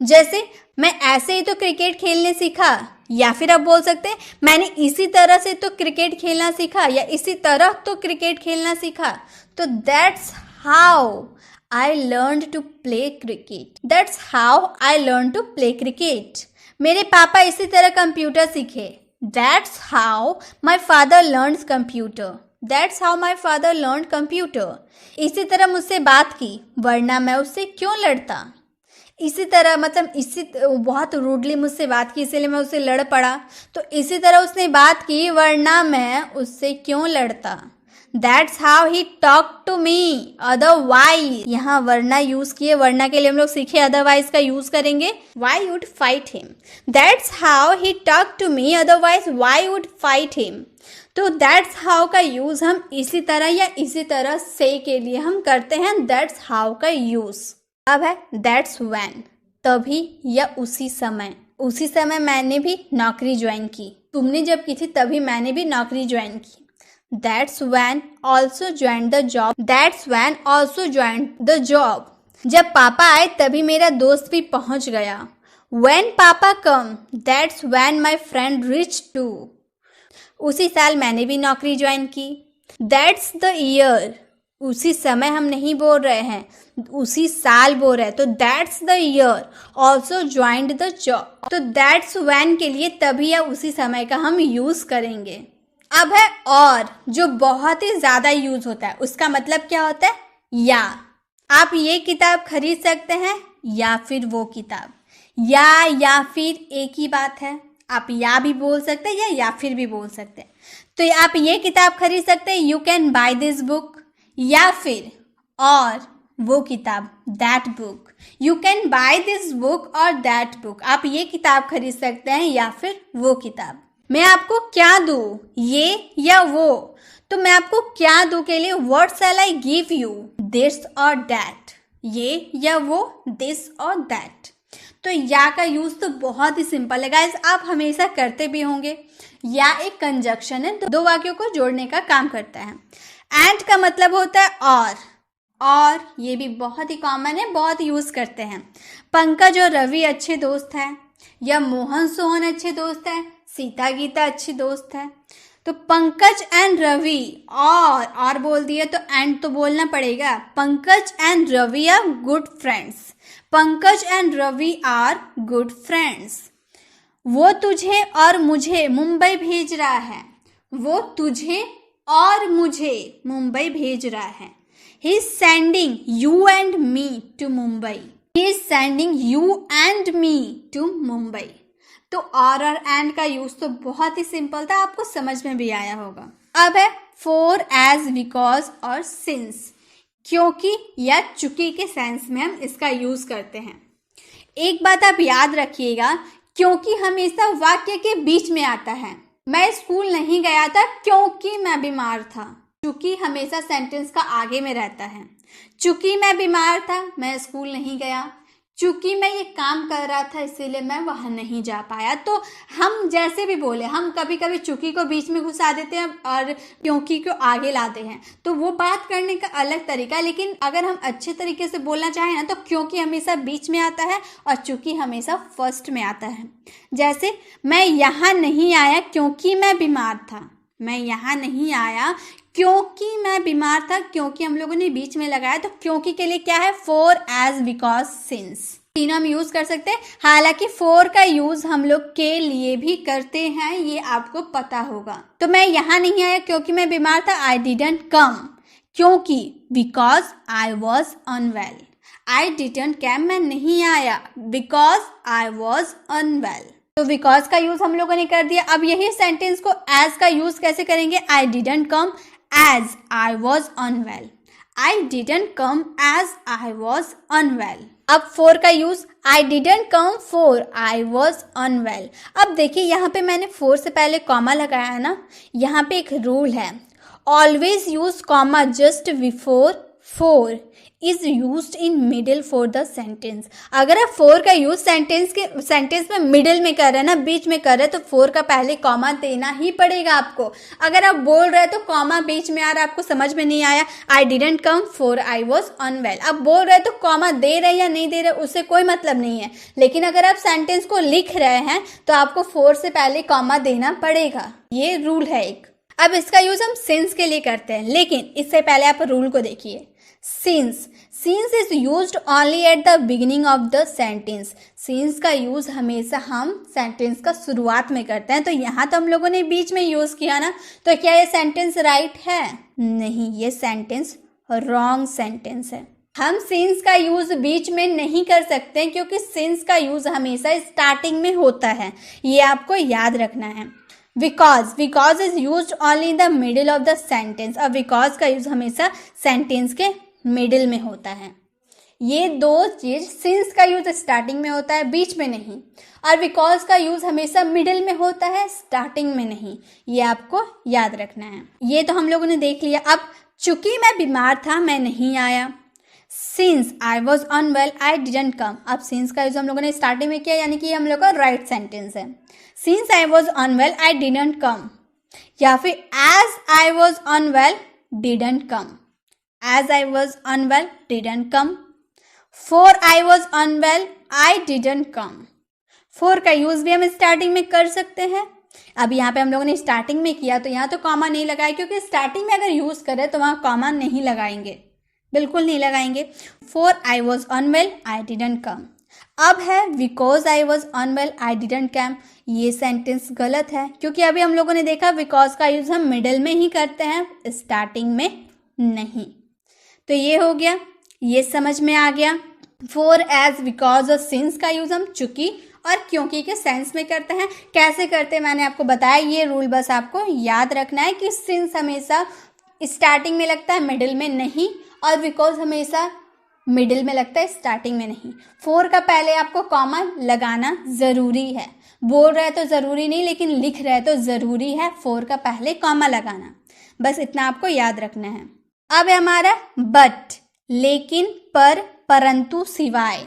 जैसे मैं ऐसे ही तो क्रिकेट खेलने सीखा, या फिर आप बोल सकते हैं मैंने इसी तरह से तो क्रिकेट खेलना सीखा या इसी तरह तो क्रिकेट खेलना सीखा। तो that's how I learn to play cricket. That's how I learn to play cricket. मेरे पापा इसी तरह कंप्यूटर सीखे। That's how my father learns computer. That's how my father learn computer. इसी तरह मुझसे बात की वरना मैं उससे क्यों लड़ता। इसी तरह मतलब इसी बहुत रूडली मुझसे बात की इसलिए मैं उससे लड़ पड़ा। तो इसी तरह उसने बात की वरना मैं उससे क्यों लड़ता। That's how he talk to me otherwise. यहाँ वरना यूज किए, वरना के लिए हम लोग सीखे अदरवाइज का यूज करेंगे। Why would fight him. That's how he talk to me otherwise why would fight him. तो दैट्स हाउ का यूज हम इसी तरह या इसी तरह से के लिए हम करते हैं दैट्स हाउ का यूज। अब है दैट्स व्हेन, तभी या उसी समय। उसी समय मैंने भी नौकरी ज्वाइन की। तुमने जब की थी तभी मैंने भी नौकरी ज्वाइन की। That's when also join the job. That's when also join the job. जब पापा आए तभी मेरा दोस्त भी पहुंच गया। When papa come that's when my friend reach too. उसी साल मैंने भी नौकरी ज्वाइन की। दैट्स द ईयर, उसी समय हम नहीं बोल रहे हैं, उसी साल बोल रहे हैं। तो that's the year also joined the job. तो दैट्स व्हेन के लिए तभी या उसी समय का हम यूज करेंगे। अब है और, जो बहुत ही ज्यादा यूज होता है। उसका मतलब क्या होता है? या। आप ये किताब खरीद सकते हैं या फिर वो किताब। या फिर एक ही बात है। आप या भी बोल सकते हैं या फिर भी बोल सकते हैं। तो आप ये किताब खरीद सकते हैं, you can by this book. या फिर और वो किताब, that book. You can by this book और दैट बुक। आप ये किताब खरीद सकते हैं या फिर वो किताब। मैं आपको क्या दूं, ये या वो। तो मैं आपको क्या दूं के लिए what shell I give you, this और दैट। ये या वो, दिस और दैट। तो या का यूज तो बहुत ही सिंपल है गाइस, आप हमेशा करते भी होंगे। या एक कंजक्शन है, दो वाक्यों को जोड़ने का काम करता है। एंड का मतलब होता है और ये भी बहुत ही कॉमन है, बहुत यूज करते हैं। पंकज और रवि अच्छे दोस्त हैं, या मोहन सोहन अच्छे दोस्त हैं, सीता गीता अच्छी दोस्त है। तो पंकज एंड रवि, और बोल दिए तो एंड तो बोलना पड़ेगा। Pankaj and Ravi are good friends. Pankaj and Ravi are good friends. वो तुझे और मुझे मुंबई भेज रहा है। वो तुझे और मुझे मुंबई भेज रहा है। He is sending you and me to Mumbai. He is sending you and me to Mumbai. तो और एंड का यूज तो बहुत ही सिंपल था, आपको समझ में भी आया होगा। अब है फॉर, एज, बिकॉज और सिंस। क्योंकि या चूंकि के सेंस में हम इसका यूज करते हैं। एक बात आप याद रखिएगा, क्योंकि हमेशा वाक्य के बीच में आता है। मैं स्कूल नहीं गया था क्योंकि मैं बीमार था। चूंकि हमेशा सेंटेंस का आगे में रहता है। चूंकि मैं बीमार था, मैं स्कूल नहीं गया। चूंकि मैं ये काम कर रहा था इसीलिए मैं वहां नहीं जा पाया। तो हम जैसे भी बोले, हम कभी कभी चूंकि को बीच में घुसा देते हैं और क्योंकि को आगे लाते हैं, तो वो बात करने का अलग तरीका है। लेकिन अगर हम अच्छे तरीके से बोलना चाहें ना, तो क्योंकि हमेशा बीच में आता है और चूंकि हमेशा फर्स्ट में आता है। जैसे मैं यहाँ नहीं आया क्योंकि मैं बीमार था। मैं यहाँ नहीं आया क्योंकि मैं बीमार था। क्योंकि हम लोगों ने बीच में लगाया, तो क्योंकि के लिए क्या है? For, as, because, since. तीनों हम यूज कर सकते हैं। हालांकि फॉर का यूज हम लोग के लिए भी करते हैं, ये आपको पता होगा। तो मैं यहाँ नहीं आया क्योंकि मैं बीमार था। आई डिडंट कम क्योंकि, because I was unwell. I didn't come, मैं नहीं आया बिकॉज आई वॉज अनवेल। तो बिकॉज का यूज हम लोगों ने कर दिया। अब यही सेंटेंस को एज का यूज कैसे करेंगे? I didn't come as I was unwell. I didn't come as I was unwell. अब फॉर का use, I didn't come for I was unwell. अब देखिए यहाँ पे मैंने फॉर से पहले कॉमा लगाया है ना। यहाँ पे एक रूल है, always use comma just before for is used in middle for the sentence. अगर आप फॉर का यूज सेंटेंस में मिडिल में कर रहे हैं ना, बीच में कर रहे हैं, तो फॉर का पहले कॉमा देना ही पड़ेगा आपको। अगर आप बोल रहे हैं तो कॉमा बीच में आ रहा है, आपको समझ में नहीं आया, I didn't come for I was unwell. आप बोल रहे हैं तो कॉमा दे रहे या नहीं दे रहे उससे कोई मतलब नहीं है। लेकिन अगर आप सेंटेंस को लिख रहे हैं तो आपको फॉर से पहले कॉमा देना पड़ेगा, ये रूल है एक। अब इसका यूज हम सिंस के लिए करते हैं, लेकिन इससे पहले आप रूल को देखिए। Since is used only at the beginning of the sentence. Since का यूज हमेशा हम सेंटेंस का शुरुआत में करते हैं। तो यहाँ तो हम लोगों ने बीच में यूज किया ना, तो क्या ये सेंटेंस राइट है? नहीं, ये सेंटेंस रॉन्ग सेंटेंस है। हम सिंस का यूज बीच में नहीं कर सकते क्योंकि सिंस का यूज हमेशा स्टार्टिंग में होता है, ये आपको याद रखना है। Because is used only in the middle of the sentence. और बिकॉज का यूज हमेशा सेंटेंस के मिडिल में होता है। ये दो चीज, सिंस का यूज स्टार्टिंग में होता है, बीच में नहीं, और बिकॉज का यूज हमेशा मिडिल में होता है, स्टार्टिंग में नहीं। ये आपको याद रखना है। ये तो हम लोगों ने देख लिया। अब चूंकि मैं बीमार था, मैं नहीं आया। Since I was unwell I didn't come. अब सिंस का यूज हम लोगों ने स्टार्टिंग में किया, यानी कि हम लोग का राइट सेंटेंस है। Since I was unwell I didn't come, या फिर as I was unwell didn't come. As I was unwell, didn't come. For I was unwell, I didn't come. For का यूज भी हम स्टार्टिंग में कर सकते हैं। अब यहाँ पे हम लोगों ने स्टार्टिंग में किया तो यहाँ तो कॉमा नहीं लगाया, क्योंकि स्टार्टिंग में अगर यूज करें तो वहाँ कॉमा नहीं लगाएंगे, बिल्कुल नहीं लगाएंगे। For I was unwell, I didn't come. अब है because I was unwell, I didn't come. ये सेंटेंस गलत है, क्योंकि अभी हम लोगों ने देखा because का यूज हम मिडिल में ही करते हैं, स्टार्टिंग में नहीं। तो ये हो गया, ये समझ में आ गया। फॉर, एज, बिकॉज और सिंस का यूज हम चूंकि और क्योंकि के सेंस में करते हैं। कैसे करते हैं मैंने आपको बताया, ये रूल बस आपको याद रखना है कि सिंस हमेशा स्टार्टिंग में लगता है, मिडिल में नहीं, और बिकॉज हमेशा मिडिल में लगता है, स्टार्टिंग में नहीं। फॉर का पहले आपको कॉमा लगाना ज़रूरी है। बोल रहे तो ज़रूरी नहीं, लेकिन लिख रहे तो ज़रूरी है फॉर का पहले कॉमा लगाना। बस इतना आपको याद रखना है। अब है हमारा बट, लेकिन, पर, परंतु, सिवाय,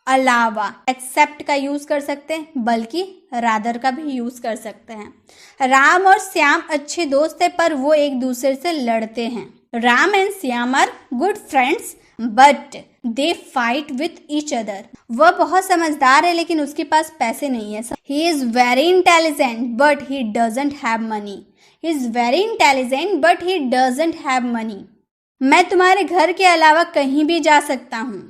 अलावा। एक्सेप्ट का यूज कर सकते हैं, बल्कि रादर का भी यूज कर सकते हैं। राम और श्याम अच्छे दोस्त हैं, पर वो एक दूसरे से लड़ते हैं। Ram and Shyam are good friends but they fight with each other. वह बहुत समझदार है, लेकिन उसके पास पैसे नहीं है। He is very intelligent but he doesn't have money. He is very intelligent but he doesn't have money. मैं तुम्हारे घर के अलावा कहीं भी जा सकता हूँ।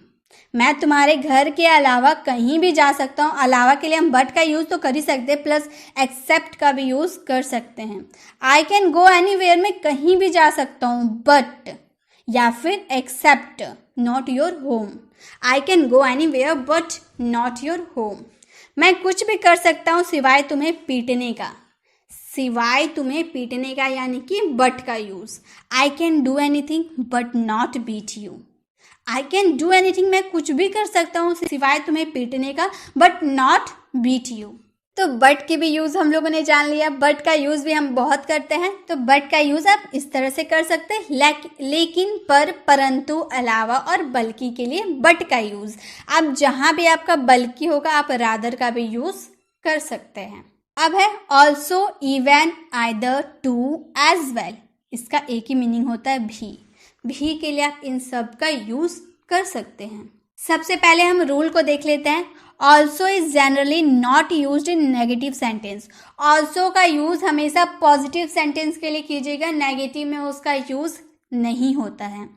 मैं तुम्हारे घर के अलावा कहीं भी जा सकता हूँ। अलावा के लिए हम बट का यूज़ तो कर ही सकते हैं, प्लस एक्सेप्ट का भी यूज़ कर सकते हैं। आई कैन गो एनीवेयर, मैं कहीं भी जा सकता हूँ, बट या फिर except not your home. I can go anywhere but not your home. मैं कुछ भी कर सकता हूँ सिवाय तुम्हें पीटने का। सिवाय तुम्हें पीटने का यानी कि बट का use. I can do anything but not beat you. I can do anything, मैं कुछ भी कर सकता हूँ सिवाय तुम्हें पीटने का, बट नॉट बीट यू। तो बट की भी यूज़ हम लोगों ने जान लिया। बट का यूज़ भी हम बहुत करते हैं। तो बट का यूज़ आप इस तरह से कर सकते हैं, लेकिन, पर, परंतु, अलावा और बल्कि के लिए बट का यूज़। अब जहाँ भी आपका बल्कि होगा आप रादर का भी यूज़ कर सकते हैं। अब है also, even, either, too, as well. इसका एक ही मीनिंग होता है भी के लिए आप इन सब का यूज़ कर सकते हैं। सबसे पहले हम रूल को देख लेते हैं। Also is generally not used in negative sentence. Also का यूज़ हमेशा पॉजिटिव सेंटेंस के लिए कीजिएगा, नेगेटिव में उसका यूज़ नहीं होता है।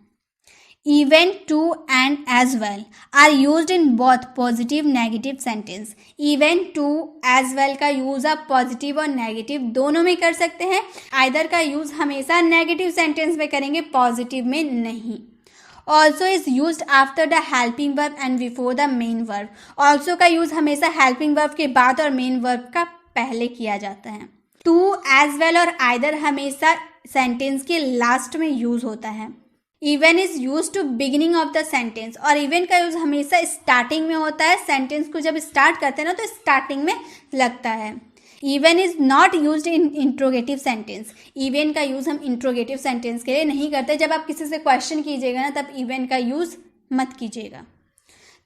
Even, too and as well are used in both positive negative sentence. Even, too, as well का यूज़ आप पॉजिटिव और नेगेटिव दोनों में कर सकते हैं। आइदर का यूज़ हमेशा नेगेटिव सेंटेंस में करेंगे, पॉजिटिव में नहीं। Also is used after the helping verb and before the main verb. Also का यूज़ हमेशा हेल्पिंग वर्ब के बाद और मेन वर्ब का पहले किया जाता है। टू, एज वेल और आइदर हमेशा सेंटेंस के लास्ट में यूज़ होता है। Even is use to beginning of the sentence, और इवन का यूज हमेशा स्टार्टिंग में होता है। सेंटेंस को जब स्टार्ट करते हैं ना तो स्टार्टिंग में लगता है। Even is not used in interrogative sentence. Even का यूज हम इंट्रोगेटिव सेंटेंस के लिए नहीं करते। जब आप किसी से क्वेश्चन कीजिएगा ना तब इवन का यूज मत कीजिएगा।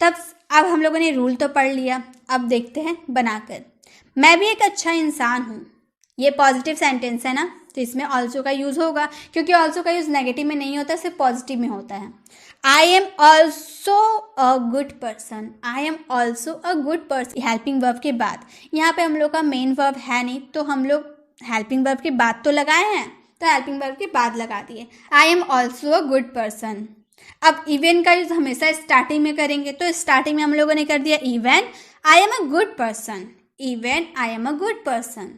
तब अब हम लोगों ने रूल तो पढ़ लिया, अब देखते हैं बनाकर। मैं भी एक अच्छा इंसान हूँ। ये पॉजिटिव सेंटेंस है ना, तो इसमें ऑल्सो का यूज़ होगा, क्योंकि ऑल्सो का यूज़ नेगेटिव में नहीं होता, सिर्फ पॉजिटिव में होता है। I am also a good person. I am also a good person helping verb के बाद। यहाँ पे हम लोग का मेन वर्ब है नहीं, तो हम लोग हेल्पिंग वर्ब के बाद तो लगाए हैं, तो हेल्पिंग वर्ब के बाद लगा दिए। I am also a good person. अब इवन का यूज़ हमेशा स्टार्टिंग में करेंगे, तो स्टार्टिंग में हम लोगों ने कर दिया even I am a good person. Even I am a good person.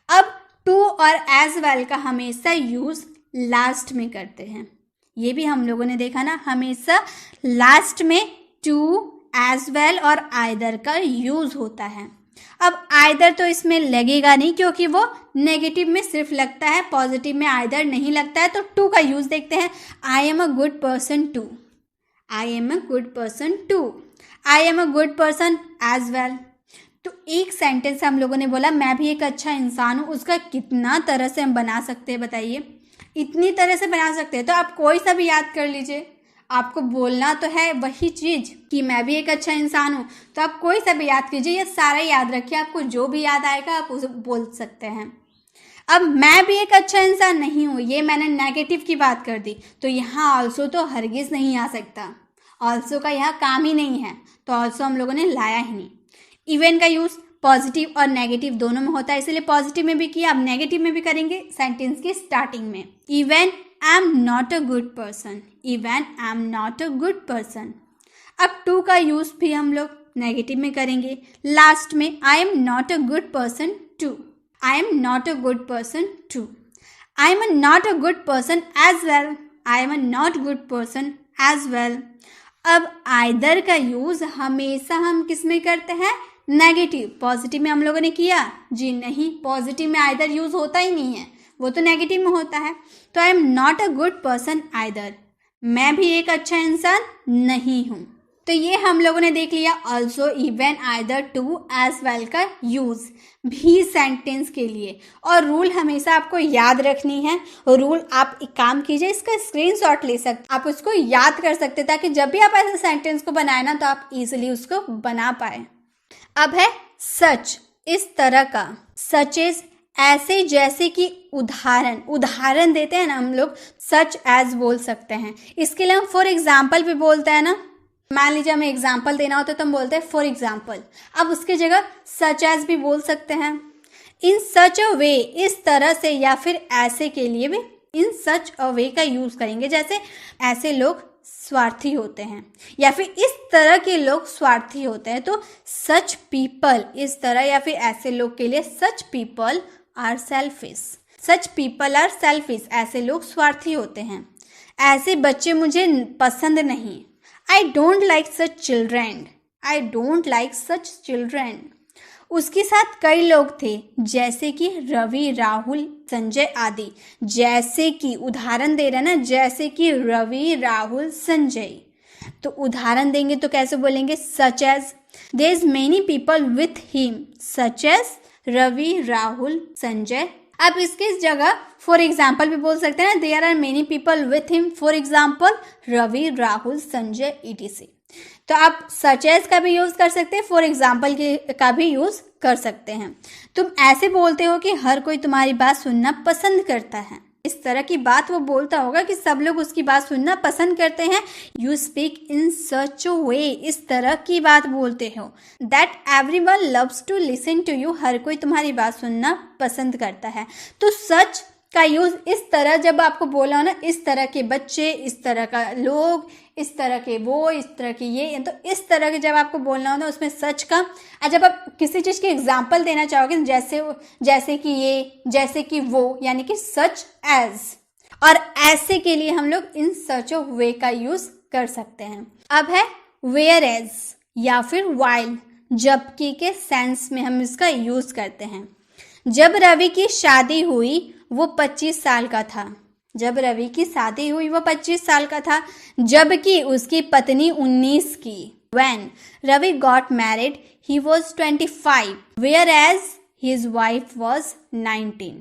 अब टू और एज वेल का हमेशा यूज़ लास्ट में करते हैं। ये भी हम लोगों ने देखा ना, हमेशा लास्ट में टू, एज वेल और आइदर का यूज़ होता है। अब आइदर तो इसमें लगेगा नहीं, क्योंकि वो नेगेटिव में सिर्फ लगता है, पॉजिटिव में आइदर नहीं लगता है। तो टू का यूज़ देखते हैं। I am a good person too. I am a good person too. I am a good person as well. तो एक सेंटेंस हम लोगों ने बोला मैं भी एक अच्छा इंसान हूँ, उसका कितना तरह से हम बना सकते हैं बताइए। इतनी तरह से बना सकते हैं, तो आप कोई सा भी याद कर लीजिए। आपको बोलना तो है वही चीज़ कि मैं भी एक अच्छा इंसान हूँ, तो आप कोई सा भी याद कीजिए, ये सारा याद रखिए। आपको जो भी याद आएगा आप उसे बोल सकते हैं। अब मैं भी एक अच्छा इंसान नहीं हूँ, ये मैंने नेगेटिव की बात कर दी, तो यहाँ ऑल्सो तो हरगिज़ नहीं आ सकता। ऑल्सो का यहाँ काम ही नहीं है, तो ऑल्सो हम लोगों ने लाया ही नहीं। इवन का यूज़ पॉजिटिव और नेगेटिव दोनों में होता है, इसलिए पॉजिटिव में भी किया, अब नेगेटिव में भी करेंगे सेंटेंस की स्टार्टिंग में। Even I am not a good person. Even I am not a good person. अब टू का यूज़ भी हम लोग नेगेटिव में करेंगे, लास्ट में I am not a good person too. I am not a good person too. I am not a good person as well. I am not good person as well. अब either का use हमेशा हम किस में करते हैं? Negative. Positive में हम लोगों ने किया जी नहीं, पॉजिटिव में आइदर यूज़ होता ही नहीं है, वो तो नेगेटिव में होता है। तो आई am not a good person either. मैं भी एक अच्छा इंसान नहीं हूँ। तो ये हम लोगों ने देख लिया also, even, either, too, as well का यूज़ भी सेंटेंस के लिए। और रूल हमेशा आपको याद रखनी है। रूल आप एक काम कीजिए, इसका स्क्रीनशॉट ले सकते, आप उसको याद कर सकते, ताकि जब भी आप ऐसे सेंटेंस को बनाए ना तो आप इजीली उसको बना पाए। अब है सच, इस तरह का। सच इज ऐसे जैसे कि उदाहरण देते हैं ना हम लोग, सच एज बोल सकते हैं। इसके लिए हम फॉर एग्जाम्पल भी बोलते हैं ना। मान लीजिए हमें एग्जाम्पल देना होता है तो हम बोलते हैं फॉर एग्जाम्पल। अब उसकी जगह सच एज भी बोल सकते हैं। इन सच अ वे, इस तरह से या फिर ऐसे के लिए भी इन सच अ वे का यूज करेंगे। जैसे ऐसे लोग स्वार्थी होते हैं या फिर इस तरह के लोग स्वार्थी होते हैं, तो सच पीपल, इस तरह या फिर ऐसे लोग के लिए such people are selfish, such people are selfish, ऐसे लोग स्वार्थी होते हैं। ऐसे बच्चे मुझे पसंद नहीं, I don't like such children, I don't like such children. उसके साथ कई लोग थे जैसे कि रवि, राहुल, संजय आदि। जैसे कि उदाहरण दे रहे ना, जैसे कि रवि, राहुल, संजय। तो उदाहरण देंगे तो कैसे बोलेंगे, such as there is many people with him, such as Ravi, Rahul, Sanjay. आप इसके जगह फॉर एग्जाम्पल भी बोल सकते हैं ना, there are many people with him, for example Ravi, Rahul, Sanjay etc। तो आप सच एज का भी यूज कर सकते हैं, फॉर एग्जाम्पल का भी यूज कर सकते हैं। तुम ऐसे बोलते हो कि हर कोई तुम्हारी बात सुनना पसंद करता है, इस तरह की बात वो बोलता होगा कि सब लोग उसकी बात सुनना पसंद करते हैं। यू स्पीक इन सच अ वे, इस तरह की बात बोलते हो। That everyone loves to listen to you, हर कोई तुम्हारी बात सुनना पसंद करता है। तो सच का यूज इस तरह जब आपको बोला हो ना, इस तरह के बच्चे, इस तरह का लोग, इस तरह के वो, इस तरह के ये, तो इस तरह के जब आपको बोलना हो ना उसमें सच का। और जब आप किसी चीज़ की एग्जाम्पल देना चाहोगे, जैसे कि ये, जैसे कि वो, यानी कि सच एज। और ऐसे के लिए हम लोग इन सच ऑफ वे का यूज कर सकते हैं। अब है वेयर एज या फिर वाइल, जबकि के सेंस में हम इसका यूज करते हैं। जब रवि की शादी हुई वो 25 साल का था, जब रवि की शादी हुई वो 25 साल का था, जबकि उसकी पत्नी 19 की। When Ravi got married, he was 25, whereas his wife was 19.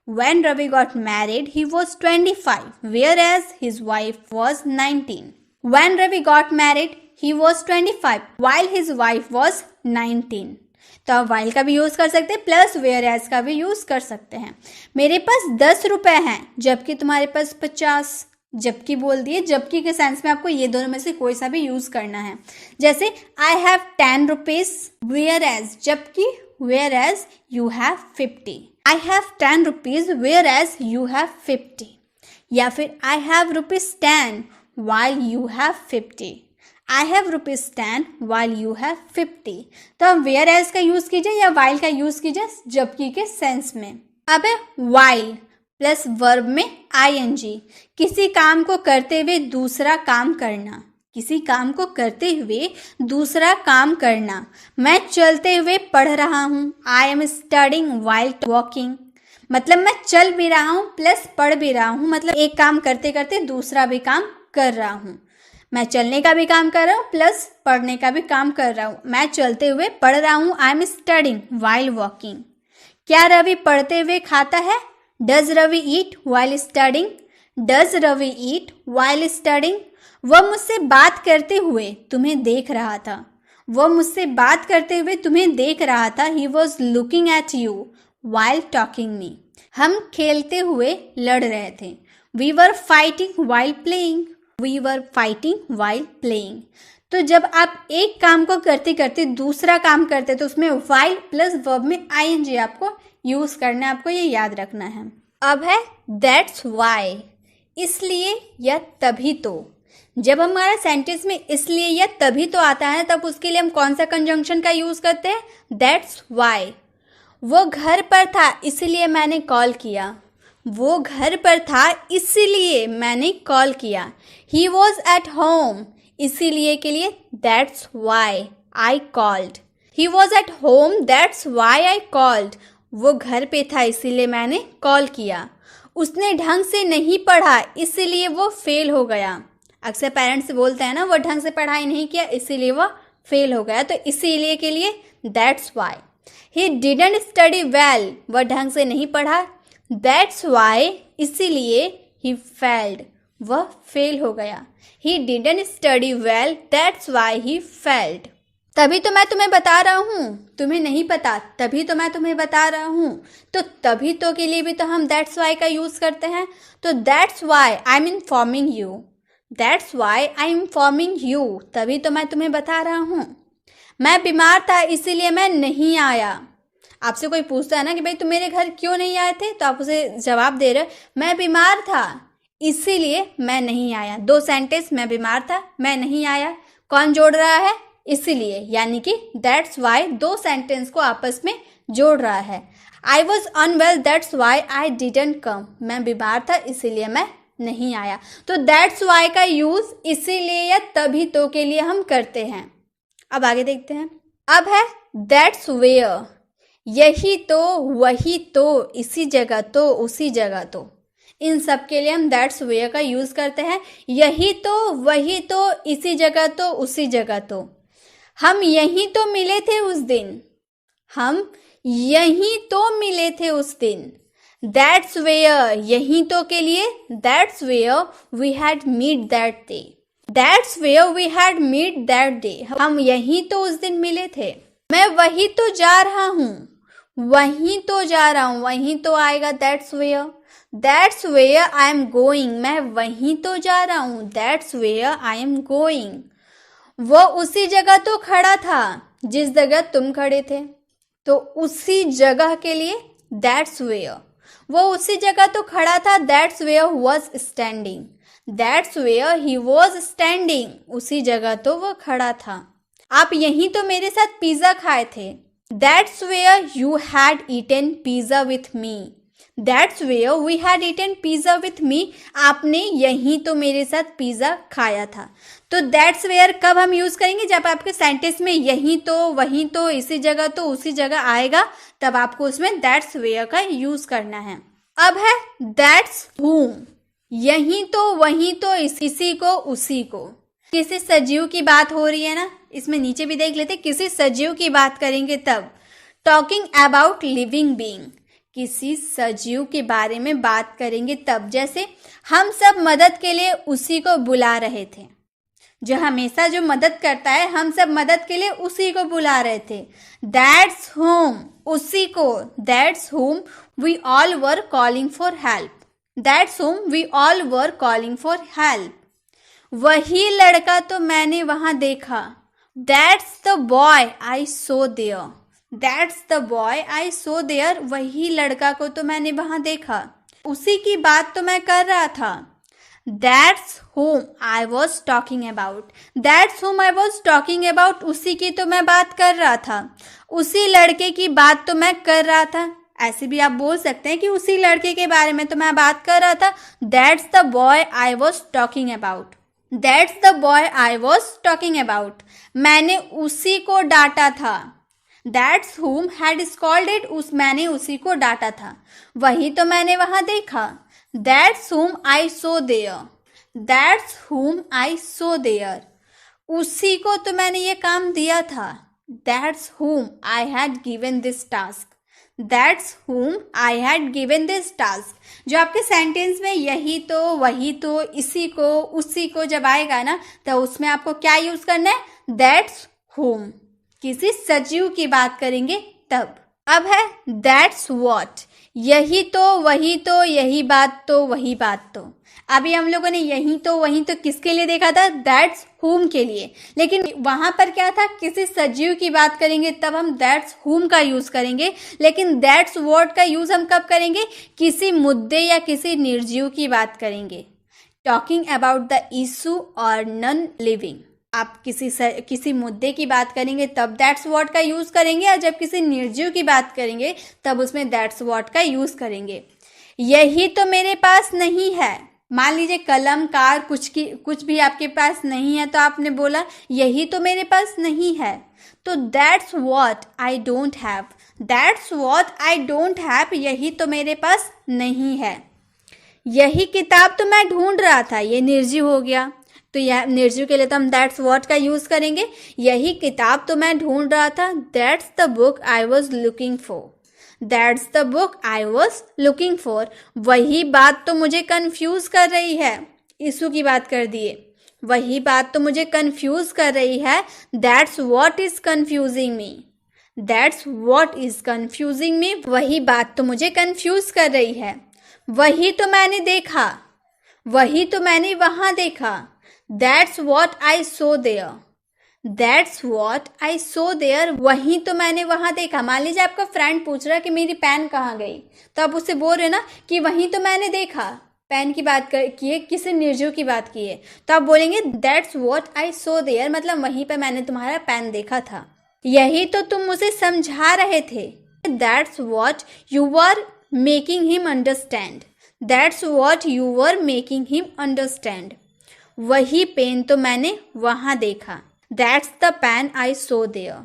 When Ravi got married, he was 25, whereas his wife was 19. When Ravi got married, he was 25, while his wife was 19. तो आप वाइल का भी use कर सकते हैं, plus wear as का भी use कर सकते हैं। मेरे पास 10 रुपए हैं जबकि तुम्हारे पास 50, जबकि बोल दिए, जबकि के सेंस में आपको ये दोनों में से कोई सा भी यूज करना है। जैसे I have 10 rupees whereas, जबकि whereas you have 50। I have 10 rupees whereas you have 50, या फिर I have ₹10 while you have 50। I have ₹10 while you have 50। तो अब वेयर एज का यूज कीजिए या वाइल का यूज कीजिए जबकि के सेंस में। अब है वाइल प्लस वर्ब में ing, किसी काम को करते हुए दूसरा काम करना, किसी काम को करते हुए दूसरा काम करना। मैं चलते हुए पढ़ रहा हूँ, I am studying while walking, मतलब मैं चल भी रहा हूँ प्लस पढ़ भी रहा हूँ, मतलब एक काम करते करते दूसरा भी काम कर रहा हूँ। मैं चलने का भी काम कर रहा हूँ प्लस पढ़ने का भी काम कर रहा हूँ। मैं चलते हुए पढ़ रहा हूँ, I am studying while walking. क्या रवि पढ़ते हुए खाता है? Does Ravi eat while studying, does Ravi eat while studying. वह मुझसे बात करते हुए तुम्हें देख रहा था, वह मुझसे बात करते हुए तुम्हें देख रहा था। He was looking at you while talking me. हम खेलते हुए लड़ रहे थे, we were fighting while playing, we were fighting while playing. तो जब आप एक काम को करते करते दूसरा काम करते तो उसमें वाइल प्लस वर्ब में ing आपको यूज करना है, आपको ये याद रखना है। अब है दैट्स वाई, इसलिए या तभी तो। जब हमारा सेंटेंस में इसलिए या तभी तो आता है तब उसके लिए हम कौन सा कंजंक्शन का यूज करते हैं? That's why. वो घर पर था इसलिए मैंने कॉल किया, वो घर पर था इसीलिए मैंने कॉल किया। ही वॉज एट होम, इसीलिए के लिए that's why I called. He was at home that's why I called, वो घर पे था इसीलिए मैंने कॉल किया। उसने ढंग से नहीं पढ़ा इसीलिए वो फेल हो गया। अक्सर पेरेंट्स बोलते हैं ना, वो ढंग से पढ़ाई नहीं किया इसीलिए वो फेल हो गया, तो इसीलिए के लिए that's why. He didn't study well, वह ढंग से नहीं पढ़ा, दैट्स वाई इसीलिए ही फेल्ड, वह फेल हो गया। He didn't study well that's why he failed. तभी तो मैं तुम्हें बता रहा हूँ, तुम्हें नहीं पता तभी तो मैं तुम्हें बता रहा हूँ। तो तभी तो के लिए भी तो हम दैट्स वाई का यूज करते हैं। तो that's why I am informing you, that's why I am informing you, तभी तो मैं तुम्हें बता रहा हूँ। मैं बीमार था इसीलिए मैं नहीं आया, आपसे कोई पूछता है ना कि भाई तुम मेरे घर क्यों नहीं आए थे, तो आप उसे जवाब दे रहे हो मैं बीमार था इसीलिए मैं नहीं आया। दो सेंटेंस, मैं बीमार था, मैं नहीं आया, कौन जोड़ रहा है? इसीलिए, यानी कि दैट्स वाई दो सेंटेंस को आपस में जोड़ रहा है। I was unwell that's why I didn't come, मैं बीमार था इसीलिए मैं नहीं आया। तो दैट्स वाई का यूज इसीलिए या तभी तो के लिए हम करते हैं। अब आगे देखते हैं। अब है दैट्स वेयर, यही तो, वही तो, इसी जगह तो, उसी जगह तो, इन सब के लिए हम दैट्स वेयर का यूज करते हैं। यही तो, वही तो, इसी जगह तो, उसी जगह तो। हम यहीं तो मिले थे उस दिन, हम यहीं तो मिले थे उस दिन। दैट्स वेयर, यहीं तो के लिए that's where we had meet that day, that's where we had meet that day, हम यहीं तो उस दिन मिले थे। मैं वही तो जा रहा हूँ, वहीं तो जा रहा हूँ, वहीं तो आएगा that's where. That's where I am going, मैं वहीं तो जा रहा हूँ, that's where I am going. वो उसी जगह तो खड़ा था जिस जगह तुम खड़े थे, तो उसी जगह के लिए दैट्स वेयर। वो उसी जगह तो खड़ा था, that's where was standing, that's where he was standing, उसी जगह तो वो खड़ा था। आप यहीं तो मेरे साथ पिज्जा खाए थे, that's where you had eaten pizza with me, that's where we had eaten pizza with me, आपने यहीं तो मेरे साथ पिज्जा खाया था। तो दैट्स वेयर कब हम यूज करेंगे? जब आपके सेंटेंस में यहीं तो, वहीं तो, इसी जगह तो, उसी जगह आएगा, तब आपको उसमें दैट्स वेयर का यूज करना है। अब है दैट्स whom, यहीं तो, वहीं तो, इसी को, उसी को। किसी सजीव की बात हो रही है ना, इसमें नीचे भी देख लेते, किसी सजीव की बात करेंगे तब। टॉकिंग अबाउट लिविंग बीइंग, किसी सजीव के बारे में बात करेंगे तब। जैसे हम सब मदद के लिए उसी को बुला रहे थे, जो हमेशा जो मदद करता है, हम सब मदद के लिए उसी को बुला रहे थे। दैट्स whom, उसी को, that's whom we all were calling for help, that's whom we all were calling for help। वही लड़का तो मैंने वहां देखा, that's the boy I saw there, that's the boy I saw there, वही लड़का को तो मैंने वहां देखा, उसी की बात तो मैं कर रहा था। That's whom I was talking about, that's whom I was talking about, उसी की तो मैं बात कर रहा था, उसी लड़के की बात तो मैं कर रहा था। ऐसे भी आप बोल सकते हैं कि उसी लड़के के बारे में तो मैं बात कर रहा था। That's the boy I was talking about, that's the boy I was talking about, मैंने उसी को डांटा था। दैट्स whom हैड स्कॉल्डेड, मैंने उसी को डांटा था, वही तो मैंने वहां देखा। That's whom I saw there, that's whom I saw there, उसी को तो मैंने ये काम दिया था। That's whom I had given this task, that's whom I had given this task. जो आपके सेंटेंस में यही तो, वही तो, इसी को, उसी को जब आएगा ना, तो उसमें आपको क्या यूज करना है? That's whom। किसी सजीव की बात करेंगे तब। अब है दैट्स व्हाट, यही तो, वही तो, यही बात तो, वही बात तो। अभी हम लोगों ने यही तो, वही तो किसके लिए देखा था? दैट्स whom के लिए। लेकिन वहां पर क्या था? किसी सजीव की बात करेंगे तब हम दैट्स whom का यूज करेंगे। लेकिन दैट्स व्हाट का यूज हम कब करेंगे? किसी मुद्दे या किसी निर्जीव की बात करेंगे। टॉकिंग अबाउट द इशू और नॉन लिविंग, आप किसी मुद्दे की बात करेंगे तब दैट्स व्हाट का यूज करेंगे, और जब किसी निर्जीव की बात करेंगे तब उसमें दैट्स व्हाट का यूज करेंगे। यही तो मेरे पास नहीं है, मान लीजिए कलम, कार, कुछ भी आपके पास नहीं है, तो आपने बोला यही तो मेरे पास नहीं है, तो that's what I don't have, that's what I don't have, यही तो मेरे पास नहीं है। यही किताब तो मैं ढूंढ रहा था, ये निर्जीव हो गया, तो यह निर्जीव के लिए तो हम दैट्स व्हाट का यूज करेंगे। यही किताब तो मैं ढूंढ रहा था, that's the book I was looking for, that's the book I was looking for. वही बात तो मुझे कंफ्यूज कर रही है, इशू की बात कर दिए, वही बात तो मुझे कंफ्यूज कर रही है। That's what is confusing me, that's what is confusing me, वही बात तो मुझे कंफ्यूज कर रही है। वही तो मैंने देखा, वही तो मैंने वहां देखा। That's what I saw there, that's what I saw there, वही तो मैंने वहां देखा। मान लीजिए आपका फ्रेंड पूछ रहा है कि मेरी पेन कहाँ गई, तो आप उससे बोल रहे ना कि वही तो मैंने देखा। पेन की बात की है, किसी निर्जीव की बात की है, तो आप बोलेंगे that's what I saw there, मतलब वहीं पे मैंने तुम्हारा पेन देखा था, यही तो तुम मुझे समझा रहे थे। That's what you were making him understand, that's what you were making him understand, वही पेन तो मैंने वहां देखा। That's the pen I saw there,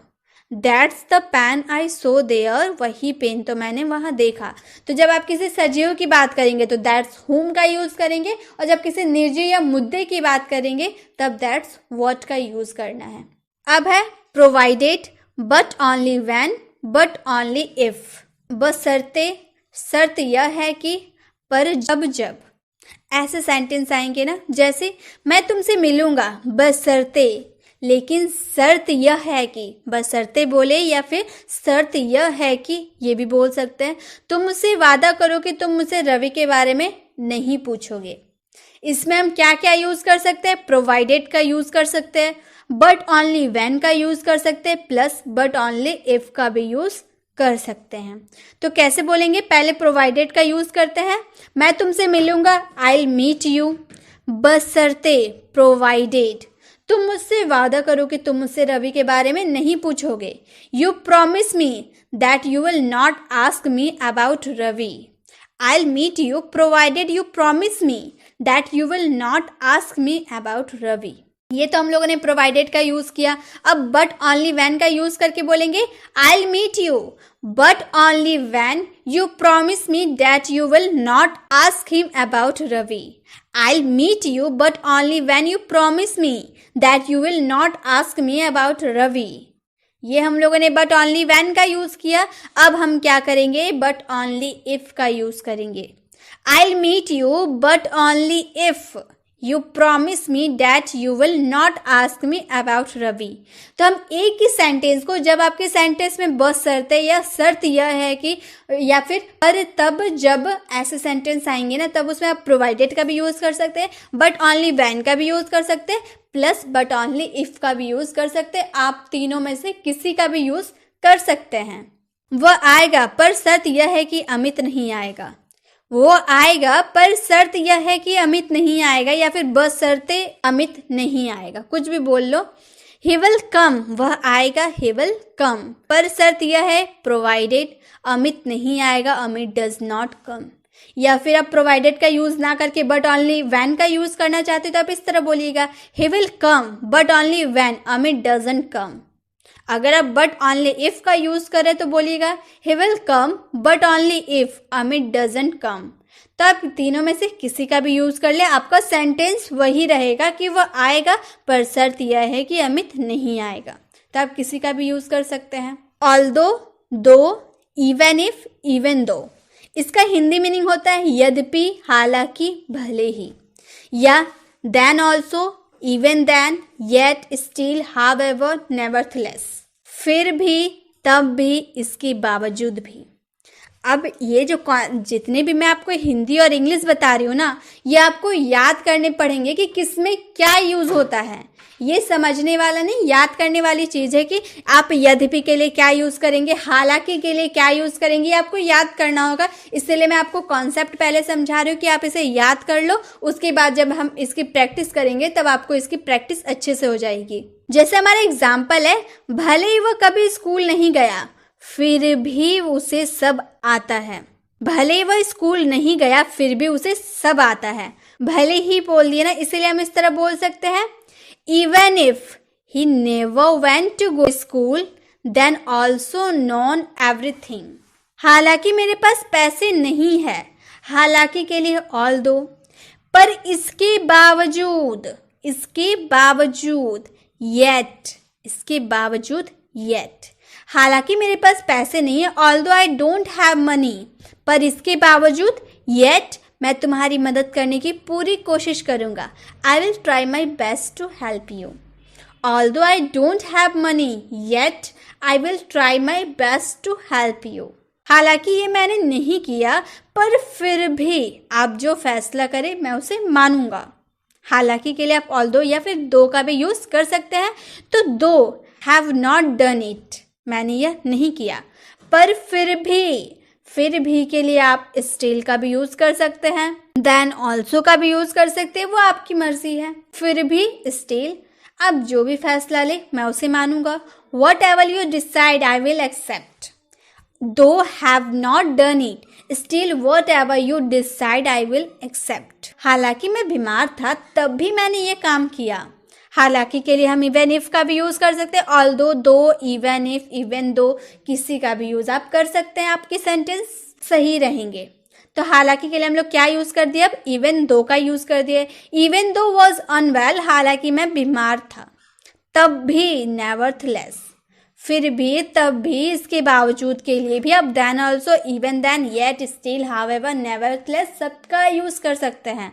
that's the pen I saw there, वही पेन तो मैंने वहां देखा। तो जब आप किसी सजीव की बात करेंगे तो दैट्स whom का यूज करेंगे, और जब किसी निर्जीव या मुद्दे की बात करेंगे तब दैट्स what का यूज करना है। अब है provided but only when, but only if, बशर्ते, शर्त यह है कि, पर जब जब, ऐसे सेंटेंस आएंगे ना, जैसे मैं तुमसे मिलूंगा बशर्ते, लेकिन शर्त यह है कि, बशर्ते बोले या फिर शर्त यह है कि, ये भी बोल सकते हैं। तुम मुझसे वादा करो कि तुम मुझसे रवि के बारे में नहीं पूछोगे। इसमें हम क्या क्या यूज कर सकते हैं, प्रोवाइडेड का यूज कर सकते हैं, बट ऑनली व्हेन का यूज कर सकते हैं, प्लस बट ऑनली इफ का भी यूज कर सकते हैं। तो कैसे बोलेंगे, पहले प्रोवाइडेड का यूज करते हैं। मैं तुमसे मिलूंगा, आई विल मीट यू, बशर्ते, प्रोवाइडेड, तुम मुझसे वादा करो कि तुम मुझसे रवि के बारे में नहीं पूछोगे। You promise me that you will not ask me about Ravi. I will meet you provided you promise me that you will not ask me about Ravi. ये तो हम लोगों ने प्रोवाइडेड का यूज किया। अब बट ऑनली व्हेन का यूज करके बोलेंगे, I will meet you but only when you promise me that you will not ask him about Ravi. I'll meet you but only when you promise me that you will not ask me about Ravi. ये हम लोगों ने but only when का use किया। अब हम क्या करेंगे, but only if का यूज करेंगे। I'll meet you but only if you promise me that you will not ask me about Ravi. तो हम एक ही सेंटेंस को, जब आपके सेंटेंस में बशर्ते या शर्त यह है कि, या फिर पर तब जब ऐसे सेंटेंस आएंगे ना, तब उसमें आप प्रोवाइडेड का भी यूज कर सकते हैं, बट ऑनली व्हेन का भी यूज कर सकते हैं, प्लस बट ऑनली इफ का भी यूज कर सकते हैं। आप तीनों में से किसी का भी यूज कर सकते हैं। वह आएगा पर शर्त यह है कि अमित नहीं आएगा। वो आएगा पर शर्त यह है कि अमित नहीं आएगा, या फिर बशर्ते अमित नहीं आएगा, कुछ भी बोल लो। ही विल कम, वह आएगा, ही विल कम, पर शर्त यह है प्रोवाइडेड अमित नहीं आएगा, अमित डज नॉट कम। या फिर आप प्रोवाइडेड का यूज ना करके बट ऑनली व्हेन का यूज करना चाहते तो आप इस तरह बोलिएगा, he will come but only when Amit doesn't come. अगर आप बट ऑनली इफ का यूज करें तो बोलिएगा, he will come but only if Amit doesn't come. तो आप तीनों में से किसी का भी यूज कर ले, आपका सेंटेंस वही रहेगा कि वह आएगा, पर शर्त यह है कि अमित नहीं आएगा। तो आप किसी का भी यूज कर सकते हैं। ऑल्दो, दो, इवन इफ, इवन दो, इसका हिंदी मीनिंग होता है यद्यपि, हालांकि, भले ही, या then also, even then, yet, still, however, nevertheless, फिर भी, तब भी, इसके बावजूद भी। अब ये जो जितने भी मैं आपको हिंदी और इंग्लिश बता रही हूँ ना, ये आपको याद करने पड़ेंगे कि किस में क्या यूज होता है। ये समझने वाला नहीं, याद करने वाली चीज है कि आप यद्यपि के लिए क्या यूज करेंगे, हालांकि के लिए क्या यूज करेंगे, आपको याद करना होगा। इसलिए मैं आपको कॉन्सेप्ट पहले समझा रही हूँ कि आप इसे याद कर लो, उसके बाद जब हम इसकी प्रैक्टिस करेंगे तब आपको इसकी प्रैक्टिस अच्छे से हो जाएगी। जैसे हमारा एग्जाम्पल है, भले ही वह कभी स्कूल नहीं गया फिर भी उसे सब आता है। भले वह स्कूल नहीं गया फिर भी उसे सब आता है। भले ही बोल दिया ना, इसलिए हम इस तरह बोल सकते हैं, even if he never went to go to school then also known everything। हालांकि मेरे पास पैसे नहीं है, हालांकि के लिए although, पर इसके बावजूद, इसके बावजूद, yet, इसके बावजूद, yet। हालांकि मेरे पास पैसे नहीं है, although I don't have money, पर इसके बावजूद, yet, मैं तुम्हारी मदद करने की पूरी कोशिश करूंगा। I will try my best to help you। Although I don't have money, yet I will try my best to help you। हालांकि ये मैंने नहीं किया, पर फिर भी आप जो फैसला करें मैं उसे मानूंगा। हालांकि के लिए आप ऑल्दो या फिर दो का भी यूज कर सकते हैं। तो दो हैव नॉट डन इट, मैंने यह नहीं किया। पर फिर भी के लिए आप स्टिल का भी यूज कर सकते हैं, देन ऑल्सो का भी यूज कर सकते हैं, वो आपकी मर्जी है। फिर भी स्टिल, अब जो भी फैसला ले मैं उसे मानूंगा। Whatever you decide I will accept. Though have not done it still whatever you decide I will accept. हालांकि मैं बीमार था तब भी मैंने ये काम किया। हालांकि के लिए हम इवन इफ का भी यूज कर सकते हैं, ऑल्दो, दो, इवन इफ, इवन दो, किसी का भी यूज आप कर सकते हैं, आपके सेंटेंस सही रहेंगे। तो हालांकि के लिए हम लोग क्या यूज कर दिए, अब इवन दो का यूज कर दिए। इवन दो वॉज अनवेल, हालांकि मैं बीमार था तब भी, नेवरथलेस, फिर भी, तब भी, इसके बावजूद के लिए भी। अब then also, even then, yet, still, however, nevertheless सबका यूज कर सकते हैं।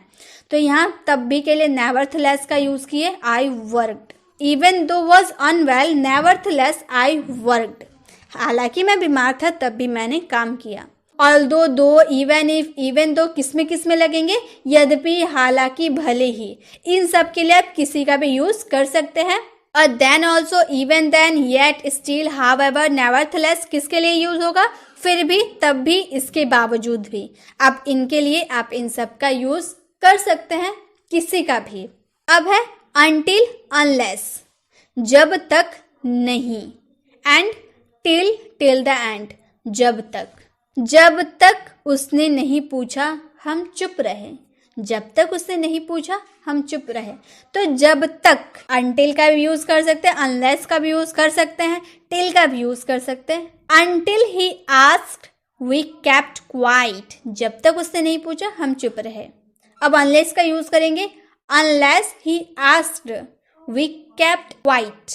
तो यहाँ तब भी के लिए नेवरथलेस का यूज किए, I worked. Even though was unwell, nevertheless I worked. हालांकि मैं बीमार था तब भी मैंने काम किया। ऑल्दो, दो, इवन इफ, इवन दो किस में लगेंगे, यद्यपि, हालांकि, भले ही, इन सब के लिए आप किसी का भी यूज कर सकते हैं। और then also, even then, yet, still, however, nevertheless किसके लिए यूज होगा, फिर भी, तब भी, इसके बावजूद भी। अब इनके लिए आप इन सब का यूज कर सकते हैं, किसी का भी। अब है अनटिल, अनलेस, जब तक नहीं, एंड टिल द एंड, जब तक उसने नहीं पूछा हम चुप रहे। जब तक उसने नहीं पूछा हम चुप रहे। तो जब तक, अनटिल का भी यूज कर सकते हैं, अनलेस का भी यूज कर सकते हैं, टिल का भी यूज कर सकते हैं। Until he asked we kept quiet, जब तक उसने नहीं पूछा हम चुप रहे। अब अनलेस का यूज करेंगे, unless he asked we kept quiet.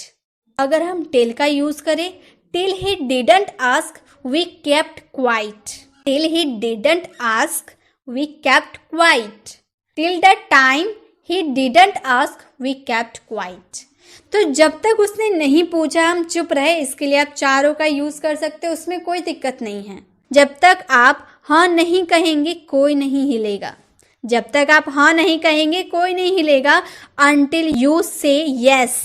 अगर हम टिल का यूज करें, till he didn't ask we kept quiet. Till he didn't ask we kept quiet. Till the time he didn't ask we kept quiet. तो जब तक उसने नहीं पूछा हम चुप रहे, इसके लिए आप चारों का यूज कर सकते हो, उसमें कोई दिक्कत नहीं है। जब तक आप हाँ नहीं कहेंगे कोई नहीं हिलेगा। जब तक आप हाँ नहीं कहेंगे कोई नहीं हिलेगा। Until you say yes,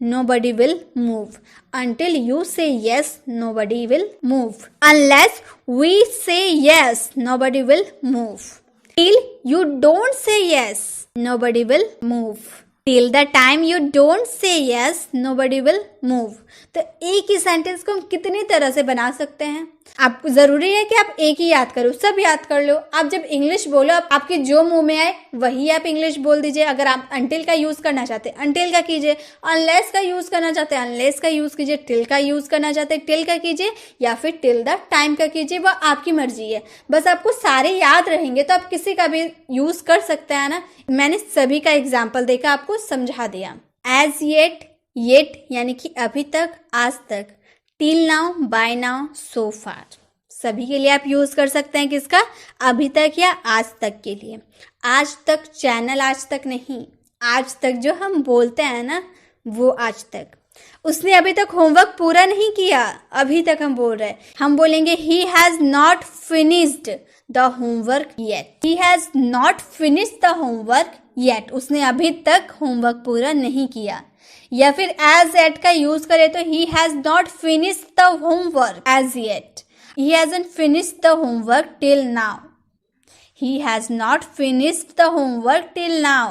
nobody will move. Until you say yes, nobody will move. Unless we say yes, nobody will move. Till you don't say yes, nobody will move. Till the time you don't say yes, nobody will move. तो एक ही sentence को हम कितनी तरह से बना सकते हैं। आपको जरूरी है कि आप एक ही याद करो, सब याद कर लो। आप जब इंग्लिश बोलो, आपके जो मुंह में आए वही आप इंग्लिश बोल दीजिए। अगर आप अनटिल का यूज करना चाहते हैं अनटिल का कीजिए, अनलेस का यूज करना चाहते हैं अनलेस का यूज कीजिए, टिल का यूज करना चाहते हैं टिल का कीजिए, या फिर टिल द टाइम का कीजिए, वह आपकी मर्जी है। बस आपको सारे याद रहेंगे तो आप किसी का भी यूज कर सकते हैं ना। मैंने सभी का एग्जाम्पल देकर आपको समझा दिया। एज येट यानी कि अभी तक, आज तक, till now, by now, so फार, सभी के लिए आप यूज कर सकते हैं। किसका, अभी तक या आज तक के लिए। आज तक चैनल आज तक नहीं, आज तक जो हम बोलते हैं ना वो आज तक। उसने अभी तक होमवर्क पूरा नहीं किया, अभी तक हम बोल रहे हैं। हम बोलेंगे ही has not finished the homework yet. He has not finished the homework yet, उसने अभी तक होमवर्क पूरा नहीं किया। या फिर एज एट का यूज करें तो he has not finished the homework as yet. He hasn't finished the homework till now. He has not finished the homework till now.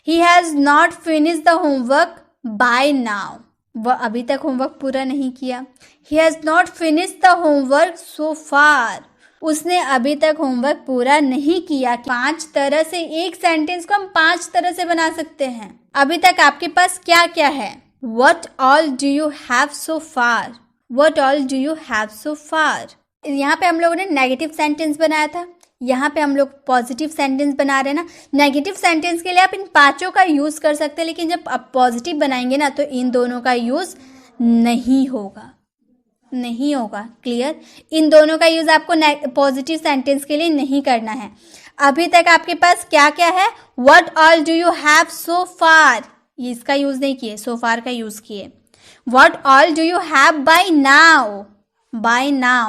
He has not finished the homework by now. वह अभी तक homework पूरा नहीं किया। He has not finished the homework so far. उसने अभी तक homework पूरा नहीं किया। 5 तरह से एक सेंटेंस को हम 5 तरह से बना सकते हैं। अभी तक आपके पास क्या क्या है? What all do you have so far? What all do you have so far? यहाँ पे हम लोगों ने नेगेटिव सेंटेंस बनाया था, यहाँ पे हम लोग पॉजिटिव सेंटेंस बना रहे हैं ना। नेगेटिव सेंटेंस के लिए आप इन 5 का यूज कर सकते हैं, लेकिन जब आप पॉजिटिव बनाएंगे ना तो इन दोनों का यूज नहीं होगा। क्लियर? इन दोनों का यूज आपको पॉजिटिव सेंटेंस के लिए नहीं करना है। अभी तक आपके पास क्या क्या है? What all do you have so far? इसका यूज नहीं किए, so far का यूज किए। What all do you have by now? By now.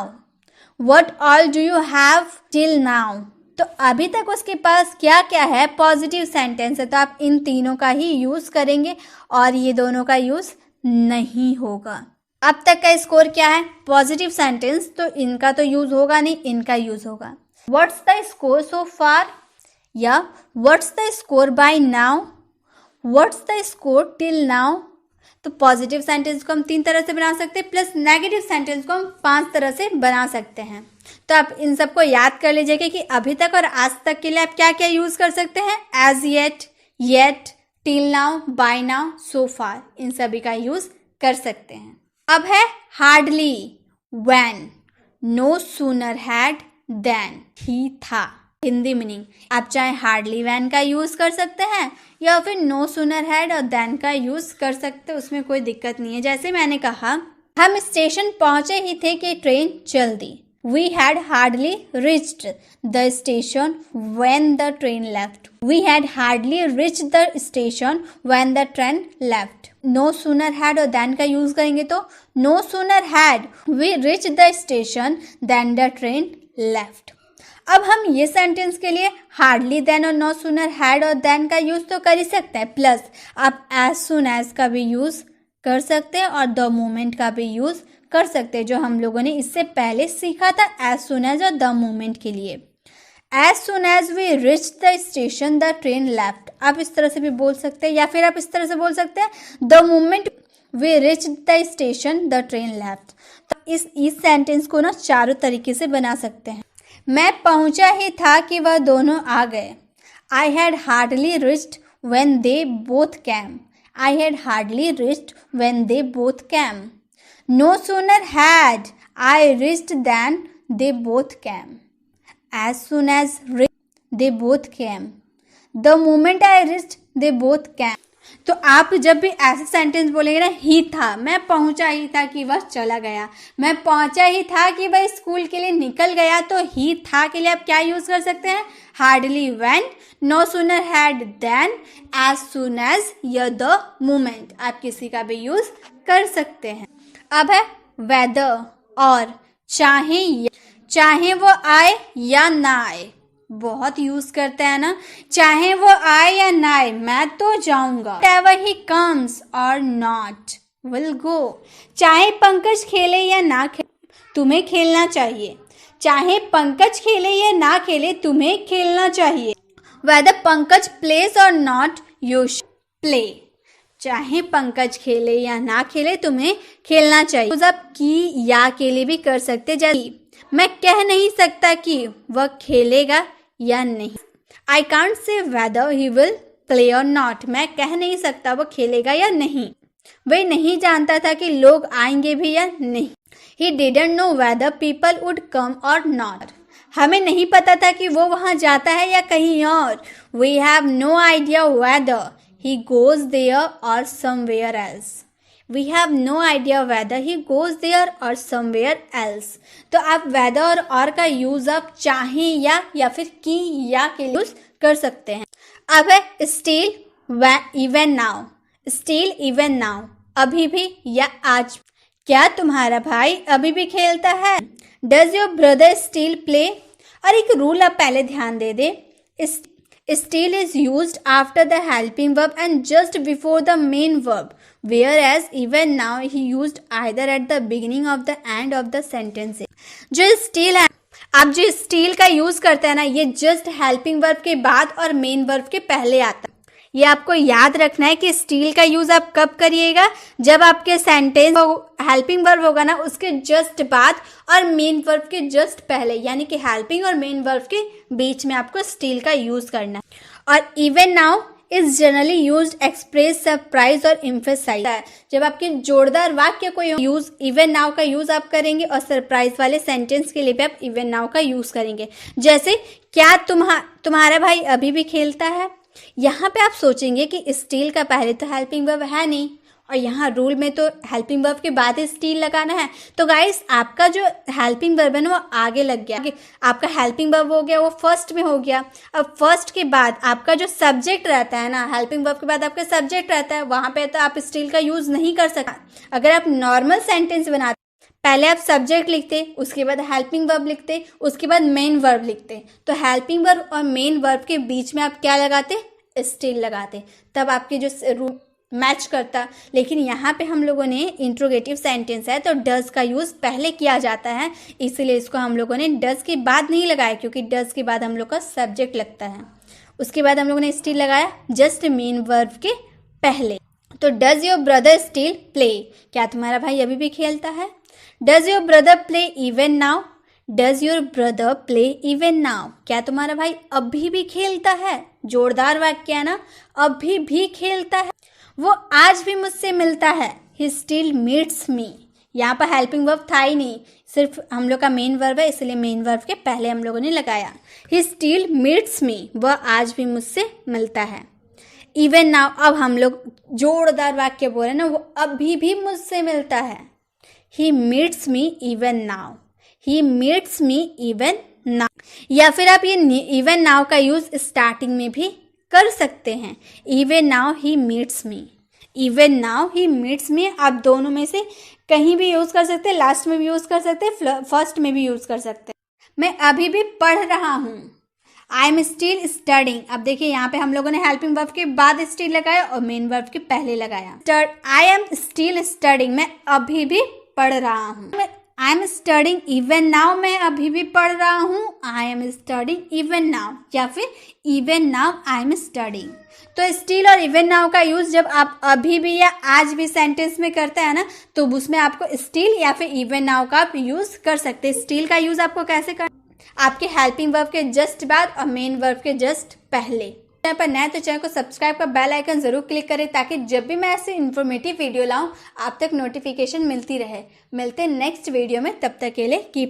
What all do you have till now? तो अभी तक उसके पास क्या क्या है, पॉजिटिव सेंटेंस है, तो आप इन तीनों का ही यूज करेंगे और ये दोनों का यूज नहीं होगा। अब तक का स्कोर क्या है, पॉजिटिव सेंटेंस, तो इनका तो यूज होगा नहीं, इनका यूज होगा। व्हाट्स द स्कोर सो फार, या what's the score bye now, what's the score till now. तो पॉजिटिव सेंटेंस को हम 3 तरह से बना सकते हैं, प्लस नेगेटिव सेंटेंस को हम 5 तरह से बना सकते हैं। तो आप इन सबको याद कर लीजिएगा कि अभी तक और आज तक के लिए आप क्या क्या यूज कर सकते हैं, as yet, yet, till now, by now, so far, इन सभी का यूज कर सकते हैं। अब है hardly, when, no sooner had then, ही था। हिंदी मीनिंग, आप चाहे हार्डली व्हेन का यूज कर सकते हैं या फिर नो सूनर हैड और देन का यूज कर सकते हैं, उसमें कोई दिक्कत नहीं है। जैसे मैंने कहा, हम स्टेशन पहुंचे ही थे कि ट्रेन चल दी। We had hardly reached the station when the train left. We had hardly reached the station when the train left. No sooner had और than का यूज करेंगे तो no sooner had we reached the station than the train left. अब हम ये sentence के लिए hardly then और नो सूनर हैड और देन का यूज तो कर ही सकते हैं, प्लस आप एज सुन एज का भी यूज कर सकते हैं और द मोमेंट का भी यूज कर सकते हैं, जो हम लोगों ने इससे पहले सीखा था एज सुन एज और द मोमेंट के लिए। As soon as we reach the station the train left, आप इस तरह से भी बोल सकते हैं, या फिर आप इस तरह से बोल सकते हैं the moment we reach the station the train left. तो इस सेंटेंस को ना चारों तरीके से बना सकते हैं। मैं पहुंचा ही था कि वह दोनों आ गए। I had hardly reached when they both came. I had hardly reached when they both came. No sooner had I reached than they both came. As soon as they both came. The moment I reached, they both came. तो आप जब भी ऐसे sentence बोलेंगे ना, ही था, मैं पहुंचा ही था कि वह चला गया, मैं पहुंचा ही था कि वह स्कूल के लिए निकल गया, तो ही था के लिए आप क्या यूज कर सकते हैं, hardly when, no sooner had then, as soon as या द मोमेंट, आप किसी का भी यूज कर सकते हैं। अब है वेदर, और चाहे वो आए या ना आए, बहुत यूज करते हैं ना, चाहे वो आए या ना आए मैं तो जाऊंगा। Whatever he comes or not will go. चाहे पंकज खेले या ना खेले तुम्हें खेलना चाहिए। चाहे पंकज खेले या ना खेले तुम्हें खेलना चाहिए। Whether Pankaj plays or not you should play. चाहे पंकज खेले या ना खेले तुम्हें खेलना चाहिए। तो आप की या के लिए भी कर सकते, जैसे मैं कह नहीं सकता कि वह खेलेगा या नहीं। I can't say weather he will play और नॉट, मैं कह नहीं सकता वो खेलेगा या नहीं। वह नहीं जानता था कि लोग आएंगे भी या नहीं। He didn't know whether people would come और नॉट, हमें नहीं पता था कि वो वहां जाता है या कहीं और। We have no idea whether he goes there or somewhere else. We have no idea whether he goes there or somewhere else. तो आप whether और का यूज आप चाहे या फिर की या के लिए यूज कर सकते हैं। अब है still, even now. Still, even now. अभी भी या आज। क्या तुम्हारा भाई अभी भी खेलता है? Does your brother still play? और एक रूल आप पहले ध्यान दे दे, still is used after the helping verb and just before the main verb, whereas even now he used either at the beginning of the end of the sentence. जो still है, आप जो still का use करते हैं ना, ये just helping verb के बाद और main verb के पहले आता है। ये आपको याद रखना है कि स्टील का यूज आप कब करिएगा, जब आपके सेंटेंस हेल्पिंग वर्ब होगा ना उसके जस्ट बाद और मेन वर्ब के जस्ट पहले, यानी कि हेल्पिंग और मेन वर्ब के बीच में आपको स्टील का यूज करना है। और even now is generally used express surprise और एम्फसाइज। जब आपके जोरदार वाक्य को यूज इवन नाउ का यूज आप करेंगे और सरप्राइज वाले सेंटेंस के लिए भी आप इवन नाउ का यूज करेंगे। जैसे क्या तुम्हारा भाई अभी भी खेलता है, यहाँ पे आप सोचेंगे कि स्टील का पहले तो हेल्पिंग वर्ब है नहीं और यहाँ रूल में तो हेल्पिंग वर्ब के बाद ही स्टील लगाना है। तो गाइस आपका जो हेल्पिंग वर्ब है ना वो आगे लग गया, आपका हेल्पिंग वर्ब हो गया वो फर्स्ट में हो गया। अब फर्स्ट के बाद आपका जो सब्जेक्ट रहता है ना, हेल्पिंग वर्ब के बाद आपका सब्जेक्ट रहता है, वहाँ पे तो आप स्टील का यूज नहीं कर सकते। अगर आप नॉर्मल सेंटेंस बनाते पहले आप सब्जेक्ट लिखते, उसके बाद हेल्पिंग वर्ब लिखते, उसके बाद मेन वर्ब लिखते। तो हेल्पिंग वर्ब और मेन वर्ब के बीच में आप क्या लगाते? स्टिल लगाते, तब आपके जो मैच करता। लेकिन यहाँ पे हम लोगों ने इंट्रोगेटिव सेंटेंस है तो डज का यूज़ पहले किया जाता है, इसीलिए इसको हम लोगों ने डज के बाद नहीं लगाया, क्योंकि डज के बाद हम लोग का सब्जेक्ट लगता है। उसके बाद हम लोगों ने स्टिल लगाया जस्ट मेन वर्ब के पहले। तो does your brother still play? क्या तुम्हारा भाई अभी भी खेलता है? Does your brother play even now? Does your brother play even now? क्या तुम्हारा भाई अभी भी खेलता है? जोरदार वाक्य है ना, अभी भी खेलता है। वो आज भी मुझसे मिलता है, ही स्टिल मीट्स मी। यहाँ पर हेल्पिंग वर्ब था ही नहीं, सिर्फ हम लोग का मेन वर्ब है, इसलिए मेन वर्ब के पहले हम लोगों ने लगाया ही स्टिल मीट्स मी, वह आज भी मुझसे मिलता है। इवन नाउ, अब हम लोग जोरदार वाक्य बोल रहे हैं ना, वो अभी भी मुझसे मिलता है। He meets me even now, he meets me even now. या फिर आप ये इवन नाउ का यूज स्टार्टिंग में भी कर सकते हैं। Even now he meets me, even now he meets मी, आप दोनों में से कहीं भी यूज कर सकते हैं, लास्ट में भी यूज कर सकते हैं, फर्स्ट में भी यूज कर सकते हैं। मैं अभी भी पढ़ रहा हूँ, आई एम स्टिल स्टडिंग। अब देखिए यहाँ पे हम लोगों ने हेल्पिंग वर्ब के बाद स्टिल लगाया और मेन वर्ब के पहले लगाया। आई एम स्टिल स्टडिंग, मैं अभी भी पढ़ रहा हूँ। I am studying even now, मैं अभी भी पढ़ रहा हूँ। I am studying even now, या फिर even now I am studying. तो स्टिल और इवन नाउ का यूज जब आप अभी भी या आज भी सेंटेंस में करते हैं ना, तो उसमें आपको स्टिल या फिर इवन नाउ का आप यूज कर सकते हैं। स्टिल का यूज आपको कैसे करना? आपके हेल्पिंग वर्ब के जस्ट बाद और मेन वर्ब के जस्ट पहले। चैनल पर नए तो चैनल को सब्सक्राइब का बेल आइकन जरूर क्लिक करें, ताकि जब भी मैं ऐसे इन्फॉर्मेटिव वीडियो लाऊं आप तक नोटिफिकेशन मिलती रहे। मिलते हैं नेक्स्ट वीडियो में, तब तक के लिए कीप